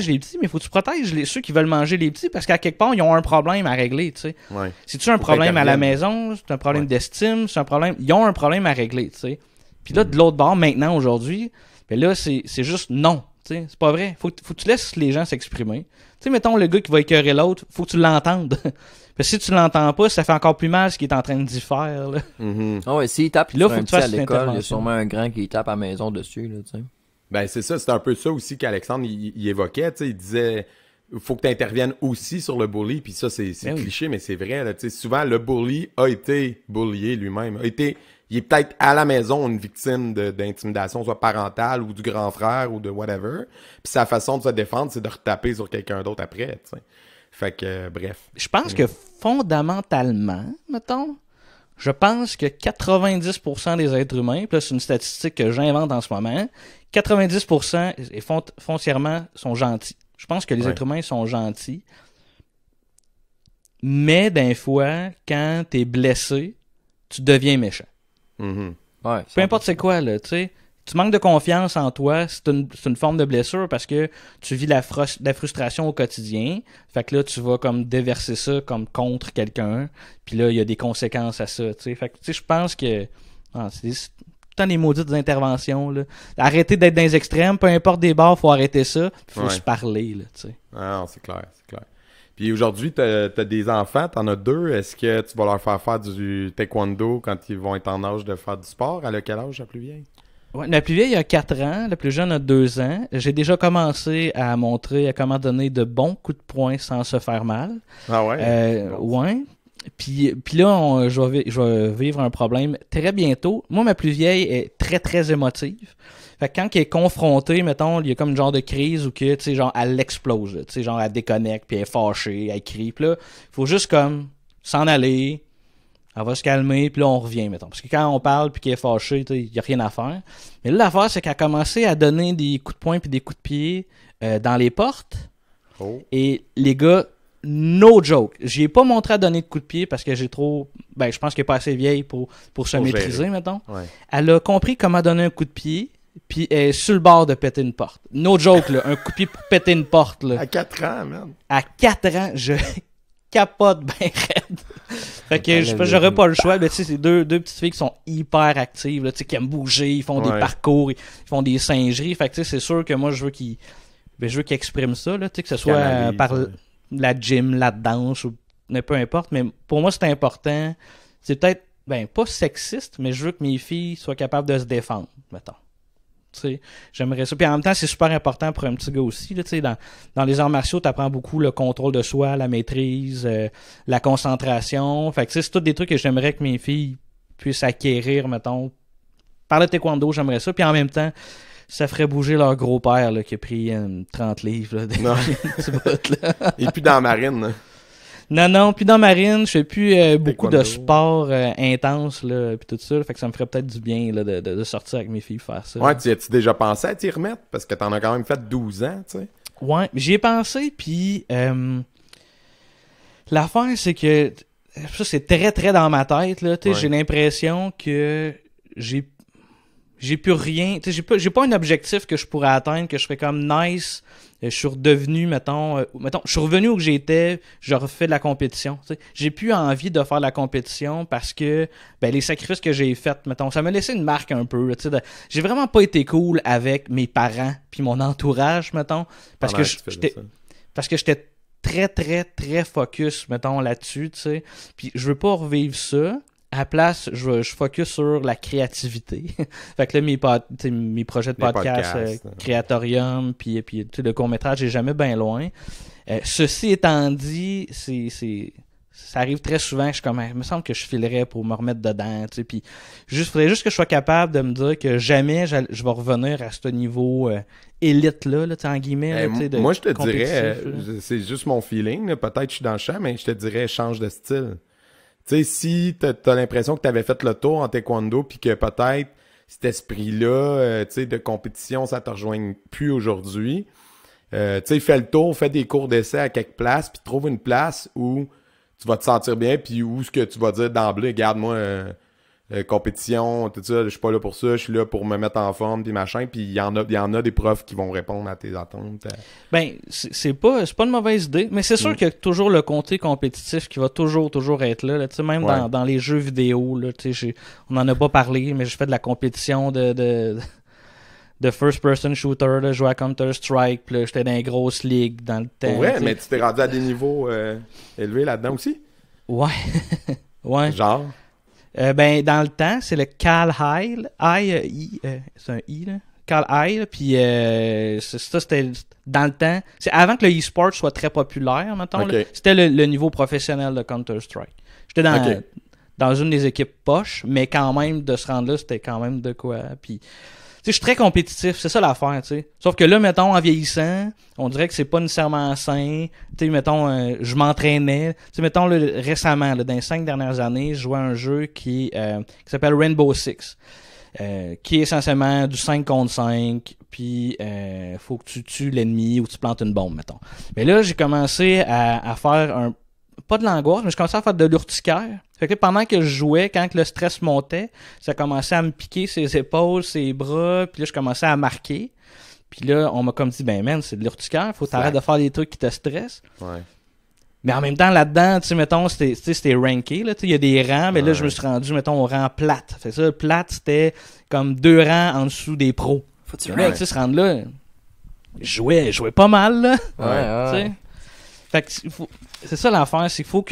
les petits, mais faut que tu protèges ceux qui veulent manger les petits parce qu'à quelque part, ils ont un problème à régler, tu sais. Ouais. C'est-tu un problème à la maison, c'est un problème d'estime, c'est un problème... Ils ont un problème à régler, tu sais. Puis là, de l'autre bord, maintenant, aujourd'hui, ben là, c'est juste non, tu sais. C'est pas vrai. Faut que tu laisses les gens s'exprimer. Tu sais, mettons, le gars qui va écœurer l'autre, faut que tu l'entendes. Parce que si tu l'entends pas, ça fait encore plus mal ce qu'il est en train de d'y faire, là. Ah ouais, s'il tape Là, sur faut un que tu petit à fasses une l'école, il y a intervention. sûrement un grand qui tape à la maison dessus, là, tu sais. Ben, c'est ça. C'est un peu ça aussi qu'Alexandre, il évoquait, tu sais. Il disait, faut que tu interviennes aussi sur le bully. Puis ça, c'est Ben oui. cliché, mais c'est vrai, là. Tu sais, souvent, le bully a été bullié lui-même. Il est peut-être à la maison une victime d'intimidation, soit parentale ou du grand frère ou de whatever. Puis sa façon de se défendre, c'est de retaper sur quelqu'un d'autre après, tu sais. Fait que, bref. Je pense que fondamentalement, mettons, je pense que 90% des êtres humains, puis là c'est une statistique que j'invente en ce moment, 90% et foncièrement sont gentils. Je pense que les êtres humains sont gentils, mais des fois, quand t'es blessé, tu deviens méchant. Mhm. Ouais, Peu importe c'est quoi, là, tu sais. Tu manques de confiance en toi, c'est une forme de blessure parce que tu vis la frustration au quotidien. Fait que là, tu vas comme déverser ça comme contre quelqu'un. Puis là, il y a des conséquences à ça, tu sais. Fait que, tu sais, je pense que c'est tant des maudites interventions, là. Arrêtez d'être dans les extrêmes, peu importe des bords, faut arrêter ça. Faut se parler, là, tu sais. Ah non, c'est clair, c'est clair. Puis aujourd'hui, t'as des enfants, t'en as 2. Est-ce que tu vas leur faire du taekwondo quand ils vont être en âge de faire du sport? À quel âge, la plus vieille? Ouais, la plus vieille a 4 ans, la plus jeune a 2 ans. J'ai déjà commencé à montrer à comment donner de bons coups de poing sans se faire mal. Ah ouais? Ouais. Puis là, je vais vivre un problème très bientôt. Moi, ma plus vieille est très, très émotive. Fait que quand elle est confrontée, mettons, il y a comme une genre de crise où que, tu sais, genre, elle explose, là. Tu sais, genre, elle déconnecte, puis elle est fâchée, elle crie. Puis là, faut juste comme s'en aller. Elle va se calmer, puis là, on revient, mettons. Parce que quand on parle, puis qu'elle est fâchée, il n'y a rien à faire. Mais là, l'affaire, c'est qu'elle a commencé à donner des coups de poing puis des coups de pied dans les portes. Oh. Et les gars, no joke. J'y ai pas montré à donner de coups de pied parce que j'ai trop... Ben, je pense qu'elle est pas assez vieille pour se maîtriser, gérer. mettons. Ouais. Elle a compris comment donner un coup de pied, puis elle est sur le bord de péter une porte. No joke, là. Un coup de pied pour péter une porte, là. À 4 ans, man. À 4 ans, je capote ben raide. Fait que j'aurais pas le choix. Mais tu sais, c'est deux petites filles qui sont hyper actives, là, tu sais, qui aiment bouger, ils font des parcours, ils font des singeries. Fait que tu sais, c'est sûr que moi, je veux qu'ils expriment ça, là, tu sais, que ce soit par la gym, la danse, ou peu importe. Mais pour moi, c'est important. C'est peut-être, pas sexiste, mais je veux que mes filles soient capables de se défendre, mettons. T'sais, j'aimerais ça. Puis en même temps, c'est super important pour un petit gars aussi. Là, dans les arts martiaux, tu apprends beaucoup le contrôle de soi, la maîtrise, la concentration. Fait que c'est tous des trucs que j'aimerais que mes filles puissent acquérir, mettons. Par le taekwondo, j'aimerais ça. Puis en même temps, ça ferait bouger leur gros-père là, qui a pris 30 livres. Là, Et puis dans la marine. Là. Non, puis dans marine, je fais plus beaucoup de Taekwondo. sport intense, là, puis tout ça. Fait que ça me ferait peut-être du bien là, de sortir avec mes filles faire ça. Ouais, tu as-tu déjà pensé à t'y remettre? Parce que t'en as quand même fait 12 ans, tu sais. Ouais, j'y ai pensé, puis l'affaire, c'est que ça, c'est très, très dans ma tête, là. Tu sais, j'ai l'impression que j'ai plus rien. Tu sais, j'ai pas un objectif que je pourrais atteindre, que je ferais comme nice. Je suis redevenu, mettons, je suis revenu où j'étais, je refais de la compétition. Tu sais. J'ai plus envie de faire de la compétition parce que les sacrifices que j'ai faits, mettons, ça m'a laissé une marque un peu. Tu sais, j'ai vraiment pas été cool avec mes parents puis mon entourage, metton, parce que j'étais très, très, très focus, mettons, là-dessus, tu sais. Puis je veux pas revivre ça. À la place, je focus sur la créativité. Fait que là, mes projets de podcast, Créatorium, puis le court-métrage est jamais bien loin. Ceci étant dit, ça arrive très souvent que je suis comme, il me semble que je filerais pour me remettre dedans, tu sais, puis faudrait juste que je sois capable de me dire que jamais je vais revenir à ce niveau élite-là, tu sais, en guillemets. Là, moi, je te dirais, c'est juste mon feeling, là, peut-être que je suis dans le champ, mais je te dirais, change de style. Tu sais, si t'as l'impression que t'avais fait le tour en taekwondo puis que peut-être cet esprit-là, tu sais, de compétition, ça te rejoigne plus aujourd'hui, tu sais, fais le tour, fais des cours d'essai à quelques places puis trouve une place où tu vas te sentir bien puis où ce que tu vas dire d'emblée, regarde, moi, compétition, tout ça, je suis pas là pour ça, je suis là pour me mettre en forme, puis machin, puis il y en a des profs qui vont répondre à tes attentes. Ben, c'est pas une mauvaise idée, mais c'est sûr qu'il y a toujours le côté compétitif qui va toujours être là. Tu sais, même dans les jeux vidéo, là, tu sais, on en a pas parlé, mais je fais de la compétition de first-person shooter, là, je jouais à Counter-Strike, puis là, j'étais dans les grosses ligues dans le temps. Ouais, mais tu t'es rendu à des niveaux élevés là-dedans aussi? Ouais. Ouais. Genre? Ben, dans le temps, c'est le Cal High. C'est un I, là. Cal High, là, puis ça, c'était dans le temps. C'est avant que le e-sport soit très populaire, mettons. Okay. Là, c'était le niveau professionnel de Counter-Strike. J'étais dans une des équipes poches, mais quand même, de se rendre là, c'était quand même de quoi. Puis, tu sais, je suis très compétitif, c'est ça l'affaire, tu sais. Sauf que là, mettons, en vieillissant, on dirait que c'est pas nécessairement sain. Tu sais, mettons, je m'entraînais. Tu sais, mettons, là, récemment, là, dans les 5 dernières années, je jouais à un jeu qui s'appelle Rainbow Six, qui est essentiellement du 5 contre 5, puis faut que tu tues l'ennemi ou tu plantes une bombe, mettons. Mais là, j'ai commencé à faire pas de l'angoisse, mais je commençais à faire de l'urticaire. Fait que pendant que je jouais, quand le stress montait, ça commençait à me piquer ses épaules, ses bras, puis là, je commençais à marquer. Puis là, on m'a comme dit, ben man, c'est de l'urticaire, faut t'arrêter de faire des trucs qui te stressent. Ouais. Mais en même temps, là-dedans, tu sais, mettons, c'était ranké, là, tu sais, il y a des rangs, mais là, je me suis rendu, mettons, au rang plate. Fait que ça, plate, c'était comme 2 rangs en dessous des pros. Faut-tu se rendre là? Je jouais pas mal, là. Ouais. Fait que c'est ça l'affaire, c'est qu'il faut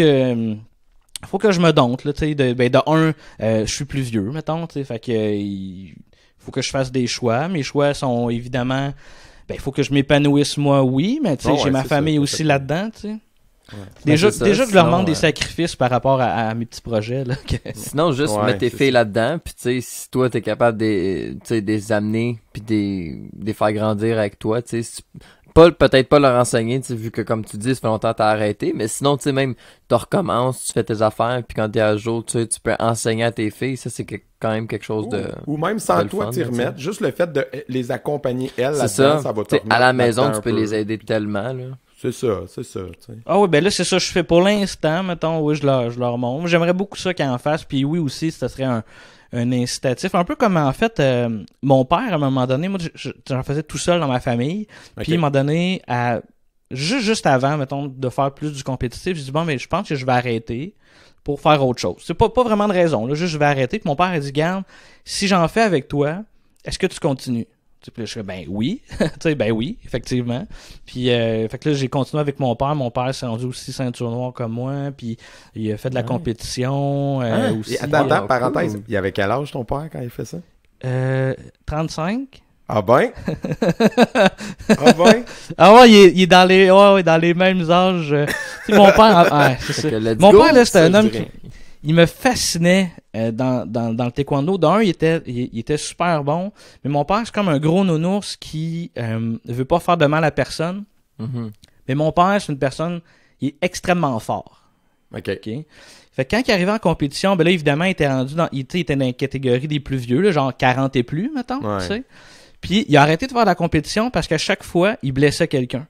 que je me dompte, là, tu sais, je suis plus vieux, mettons, tu sais, fait que il faut que je fasse des choix. Mes choix sont évidemment, il faut que je m'épanouisse moi, oui, mais tu sais, j'ai ma famille aussi là-dedans, tu sais. Ouais. Déjà que je leur demande des sacrifices par rapport à mes petits projets, là. Sinon, juste mettre tes filles là-dedans, puis tu sais, si toi t'es capable de les amener, puis de faire grandir avec toi, tu sais, peut-être pas leur enseigner, tu sais, vu que comme tu dis, ça fait longtemps que t'as arrêté, mais sinon, tu sais, même, tu recommences, tu fais tes affaires, puis quand t'es à jour, tu sais, tu peux enseigner à tes filles, ça, c'est quand même quelque chose de... Ou même sans toi t'y remettre, juste le fait de les accompagner, elles, là-dedans, ça va te remettre à la maison, tu peux les aider tellement, là. C'est ça, tu sais. Ah oui, ben là, c'est ça que je fais pour l'instant, mettons, oui, je leur montre. J'aimerais beaucoup ça qu'ils en fassent, puis oui, aussi, ça serait un incitatif. Un peu comme, en fait, mon père, à un moment donné, moi, j'en faisais tout seul dans ma famille. Puis, il m'a donné juste avant, mettons, de faire plus du compétitif. J'ai dit, bon, mais je pense que je vais arrêter pour faire autre chose. C'est pas vraiment de raison, là. Juste, je vais arrêter. Puis, mon père a dit, garde, si j'en fais avec toi, est-ce que tu continues? Puis là, je fais, ben oui. Tu sais, ben oui, effectivement. Puis, fait que là, j'ai continué avec mon père. Mon père s'est rendu aussi ceinture noire comme moi. Puis, il a fait de la compétition aussi. Attends, parenthèse. Il avait quel âge ton père quand il fait ça? 35. Ah ben? Ah ben? Ah ouais, il est dans les mêmes âges. Mon père, c'est ça. Mon père, là, c'était un homme qui... Il me fascinait dans le taekwondo. D'un, il était super bon. Mais mon père, c'est comme un gros nounours qui ne veut pas faire de mal à personne. Mm-hmm. Mais mon père, c'est une personne, il est extrêmement fort. OK. Fait que quand il arrivait en compétition, ben là, évidemment, il était rendu il était dans la catégorie des plus vieux, là, genre 40 et plus, mettons. Ouais. Tu sais. Puis il a arrêté de faire de la compétition parce qu'à chaque fois, il blessait quelqu'un.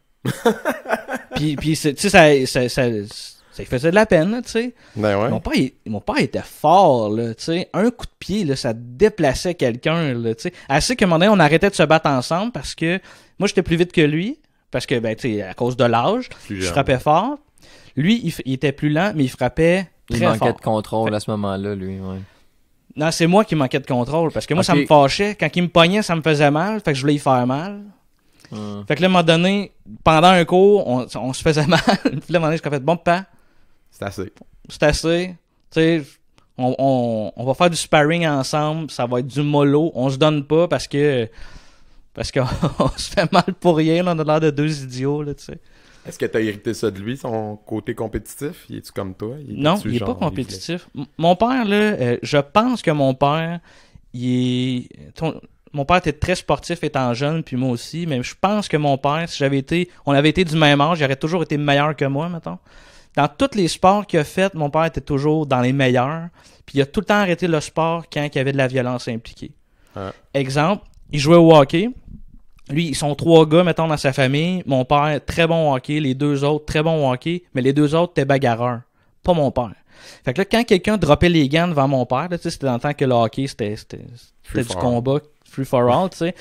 puis tu sais, ça lui faisait de la peine, tu sais. Ben ouais. Mon père était fort, là, tu sais. Un coup de pied, là, ça déplaçait quelqu'un, là, tu sais. Assez qu'à un moment donné, on arrêtait de se battre ensemble parce que moi, j'étais plus vite que lui. Parce que, ben, tu sais, à cause de l'âge, je frappais fort. Lui, il était plus lent, mais il frappait très fort. Il manquait de contrôle à ce moment-là, lui, ouais. Non, c'est moi qui manquais de contrôle. Parce que moi, ça me fâchait. Quand il me pognait, ça me faisait mal. Fait que je voulais y faire mal. Fait que là, à un moment donné, pendant un cours, on se faisait mal. Puis là, à un moment donné, j'ai fait, bon, papa. C'est assez. Tu sais, on va faire du sparring ensemble. Ça va être du mollo. On se donne pas parce qu'on se fait mal pour rien. Là, on a l'air de 2 idiots, là, tu sais. Est-ce que tu as hérité ça de lui, son côté compétitif? Il est-tu comme toi? Non, il est pas compétitif. Mon père, là, je pense que mon père, mon père était très sportif étant jeune, puis moi aussi, mais je pense que mon père, si on avait été du même âge, il aurait toujours été meilleur que moi, mettons. Dans tous les sports qu'il a fait, mon père était toujours dans les meilleurs, puis il a tout le temps arrêté le sport quand il y avait de la violence impliquée. Exemple, il jouait au hockey. Lui, ils sont 3 gars, mettons, dans sa famille. Mon père, très bon au hockey. Les 2 autres, très bon au hockey. Mais les 2 autres étaient bagarreurs. Pas mon père. Fait que là, quand quelqu'un droppait les gants devant mon père, là, tu sais, c'était dans le temps que le hockey, c'était du combat free for all, tu sais.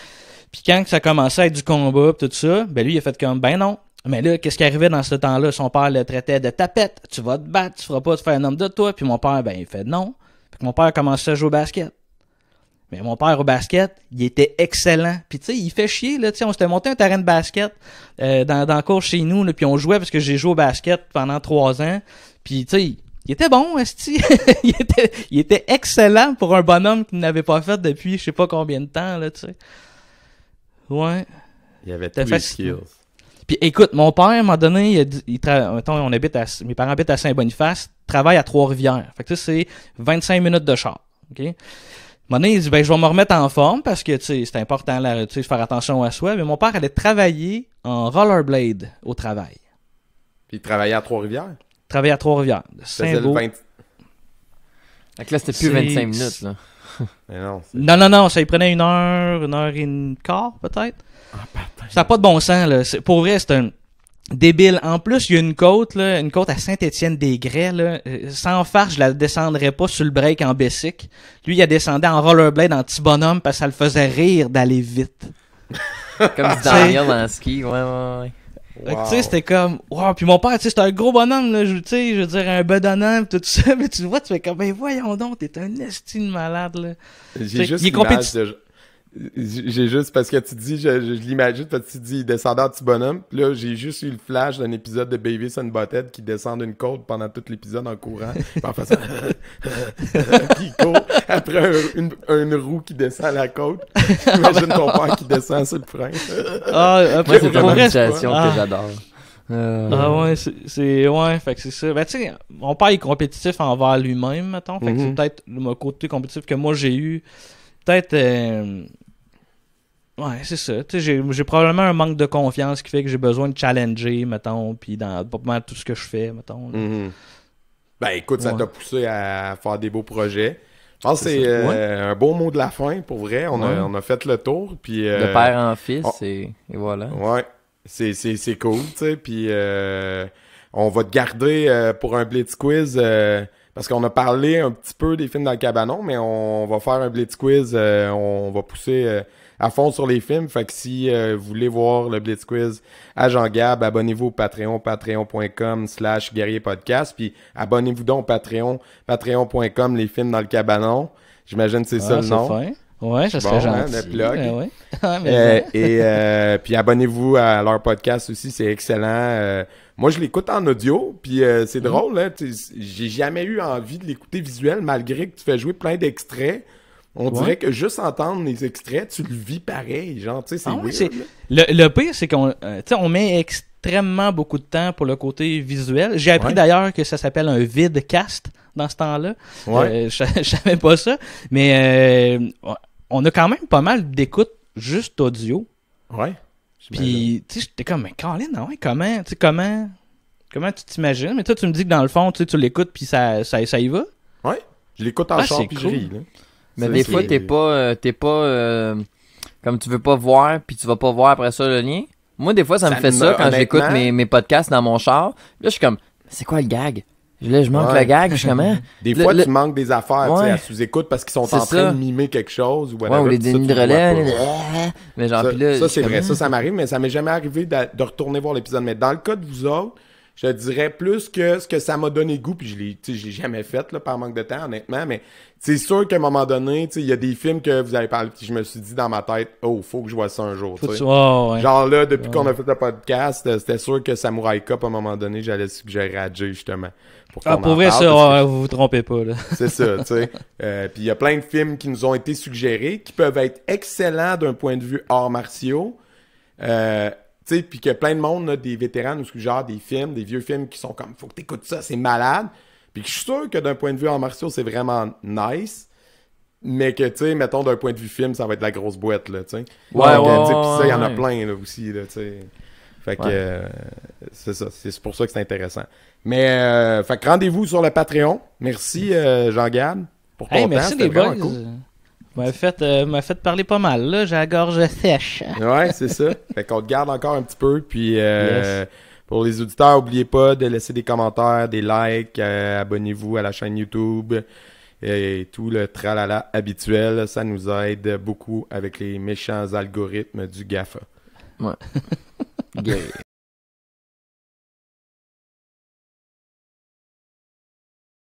Puis quand ça commençait à être du combat pis tout ça, ben lui, il a fait comme, ben non. Mais là, qu'est-ce qui arrivait dans ce temps-là? Son père le traitait de tapette. Tu vas te battre, tu feras pas te faire un homme de toi. Puis mon père, ben, il fait non. Fait que mon père a commencé à jouer au basket. Mais mon père au basket, il était excellent. Puis tu sais, il fait chier, là. Tu sais, on s'était monté un terrain de basket dans le cours chez nous, là, puis on jouait parce que j'ai joué au basket pendant 3 ans. Puis tu sais, il était bon, esti. il était excellent pour un bonhomme qui n'avait pas fait depuis je sais pas combien de temps, là, tu sais. Ouais. Il avait tous les skills. Puis écoute, mon père, à un moment donné, mettons, mes parents habitent à Saint-Boniface, travaille à Trois-Rivières. Fait que ça, c'est 25 minutes de char. OK? À un moment donné, il dit, ben, je vais me remettre en forme parce que, tu sais, c'est important, là, tu sais, faire attention à soi. Mais mon père allait travailler en rollerblade au travail. Puis il travaillait à Trois-Rivières? Il travaillait à Trois-Rivières. Saint-Beau. Fait que là, c'était plus 25 minutes, là. Mais non, non, ça y prenait 1 heure et une quart, peut-être. Ça n'a pas de bon sens, là. Pour vrai, c'est un débile. En plus, il y a une côte à Saint-Étienne-des-Grès, là. Sans farce, je la descendrais pas sur le break en Bessic. Lui, il a descendu en rollerblade en petit bonhomme parce que ça le faisait rire d'aller vite. Comme dit Daniel dans le ski, ouais. Wow. Tu sais, c'était comme, wow, puis mon père, tu sais, c'était un gros bonhomme, là, tu sais, je veux dire, un bedonnant, tout ça, mais tu vois, tu fais comme, ben voyons donc, t'es un estime malade, là. J'ai juste l'image de... J'ai juste, parce que tu dis, je l'imagine, parce que tu dis, il descendait en petit bonhomme, pis là, j'ai juste eu le flash d'un épisode de Beavis and Butthead qui descend d'une côte pendant tout l'épisode en courant, pis en faisant pis il court après une roue qui descend la côte. Imagine ton père qui descend sur le frein. Moi, c'est vraiment une situation que j'adore. Ouais, ouais, fait que c'est ça. Ben, tu sais, mon père est compétitif envers lui-même, mettons, fait que c'est peut-être le côté compétitif que moi j'ai eu. Peut-être... Ouais, c'est ça. Tu sais, j'ai probablement un manque de confiance qui fait que j'ai besoin de challenger, mettons, puis dans pas mal tout ce que je fais, mettons. Ben, écoute, ça t'a poussé à faire des beaux projets. Je pense que c'est un beau mot de la fin, pour vrai. On a fait le tour, puis... de père en fils, et voilà. Ouais, c'est cool, tu sais, puis on va te garder pour un Blitz Quiz... parce qu'on a parlé un petit peu des films dans le cabanon, mais on va faire un Blitz Quiz. On va pousser à fond sur les films. Fait que si vous voulez voir le Blitz Quiz à Jean-Gab, abonnez-vous au Patreon, patreon.com/guerrierpodcast. Puis abonnez-vous donc au Patreon, patreon.com, les films dans le cabanon. J'imagine que c'est ça le nom. Fin. Ouais, ça serait gentil. Le plug. Ouais. Puis abonnez-vous à leur podcast aussi, c'est excellent. Moi, je l'écoute en audio, puis c'est drôle, hein, j'ai jamais eu envie de l'écouter visuel, malgré que tu fais jouer plein d'extraits. On dirait que juste entendre les extraits, tu le vis pareil, genre, tu sais, c'est weird. Le pire, c'est qu'on on met extrêmement beaucoup de temps pour le côté visuel. J'ai appris d'ailleurs que ça s'appelle un vidcast dans ce temps-là. Ouais. Je savais pas ça, mais on a quand même pas mal d'écoutes juste audio. Ouais. Puis, tu sais, j'étais comme, mais Colin, ouais, comment tu t'imagines? Mais toi, tu me dis que dans le fond, tu l'écoutes, puis ça y va? Ouais, je l'écoute en char, puis je ris, là. Mais des fois, t'es pas comme tu veux pas voir, puis tu vas pas voir après ça le lien. Moi, des fois, ça me fait ça quand j'écoute mes podcasts dans mon char. Là, je suis comme, c'est quoi le gag? Là, je manque le gag, je suis comme, des fois, tu manques des affaires, tu sais, à sous-écoute parce qu'ils sont en train de mimer quelque chose ou whatever. Ouais, ou les dénis de relais. Mais genre, ça, c'est vrai, ça m'arrive, mais ça m'est jamais arrivé de retourner voir l'épisode. Mais dans le cas de vous autres, je dirais plus que ce que ça m'a donné goût, puis je l'ai jamais fait, là, par manque de temps, honnêtement, mais c'est sûr qu'à un moment donné, il y a des films que vous avez parlé, puis je me suis dit dans ma tête, faut que je vois ça un jour, Genre là, depuis qu'on a fait le podcast, c'était sûr que Samurai Cop, à un moment donné, j'allais suggérer à Jay, justement. Pour vrai, ça, vous vous trompez pas, là. C'est ça, tu sais. Puis il y a plein de films qui nous ont été suggérés, qui peuvent être excellents d'un point de vue arts martiaux, tu sais, puis que plein de monde, là, des vétérans ou genre des films, des vieux films qui sont comme, faut que t'écoutes ça, c'est malade. Puis que je suis sûr que d'un point de vue arts martiaux, c'est vraiment nice. Mais que, tu sais, mettons, d'un point de vue film, ça va être la grosse boîte, là, tu sais. Puis ça, il y en a plein, là, aussi, là, tu sais. Fait que, c'est ça. C'est pour ça que c'est intéressant. Mais, fait que rendez-vous sur le Patreon. Merci, Jean-Gab, pour ton temps. Merci les boys. Cool. M'a fait parler pas mal, là. J'ai la gorge sèche. Ouais, c'est ça. Fait qu'on te garde encore un petit peu, puis Pour les auditeurs, n'oubliez pas de laisser des commentaires, des likes, abonnez-vous à la chaîne YouTube et tout le tralala habituel. Ça nous aide beaucoup avec les méchants algorithmes du GAFA. Ouais. Guerrier.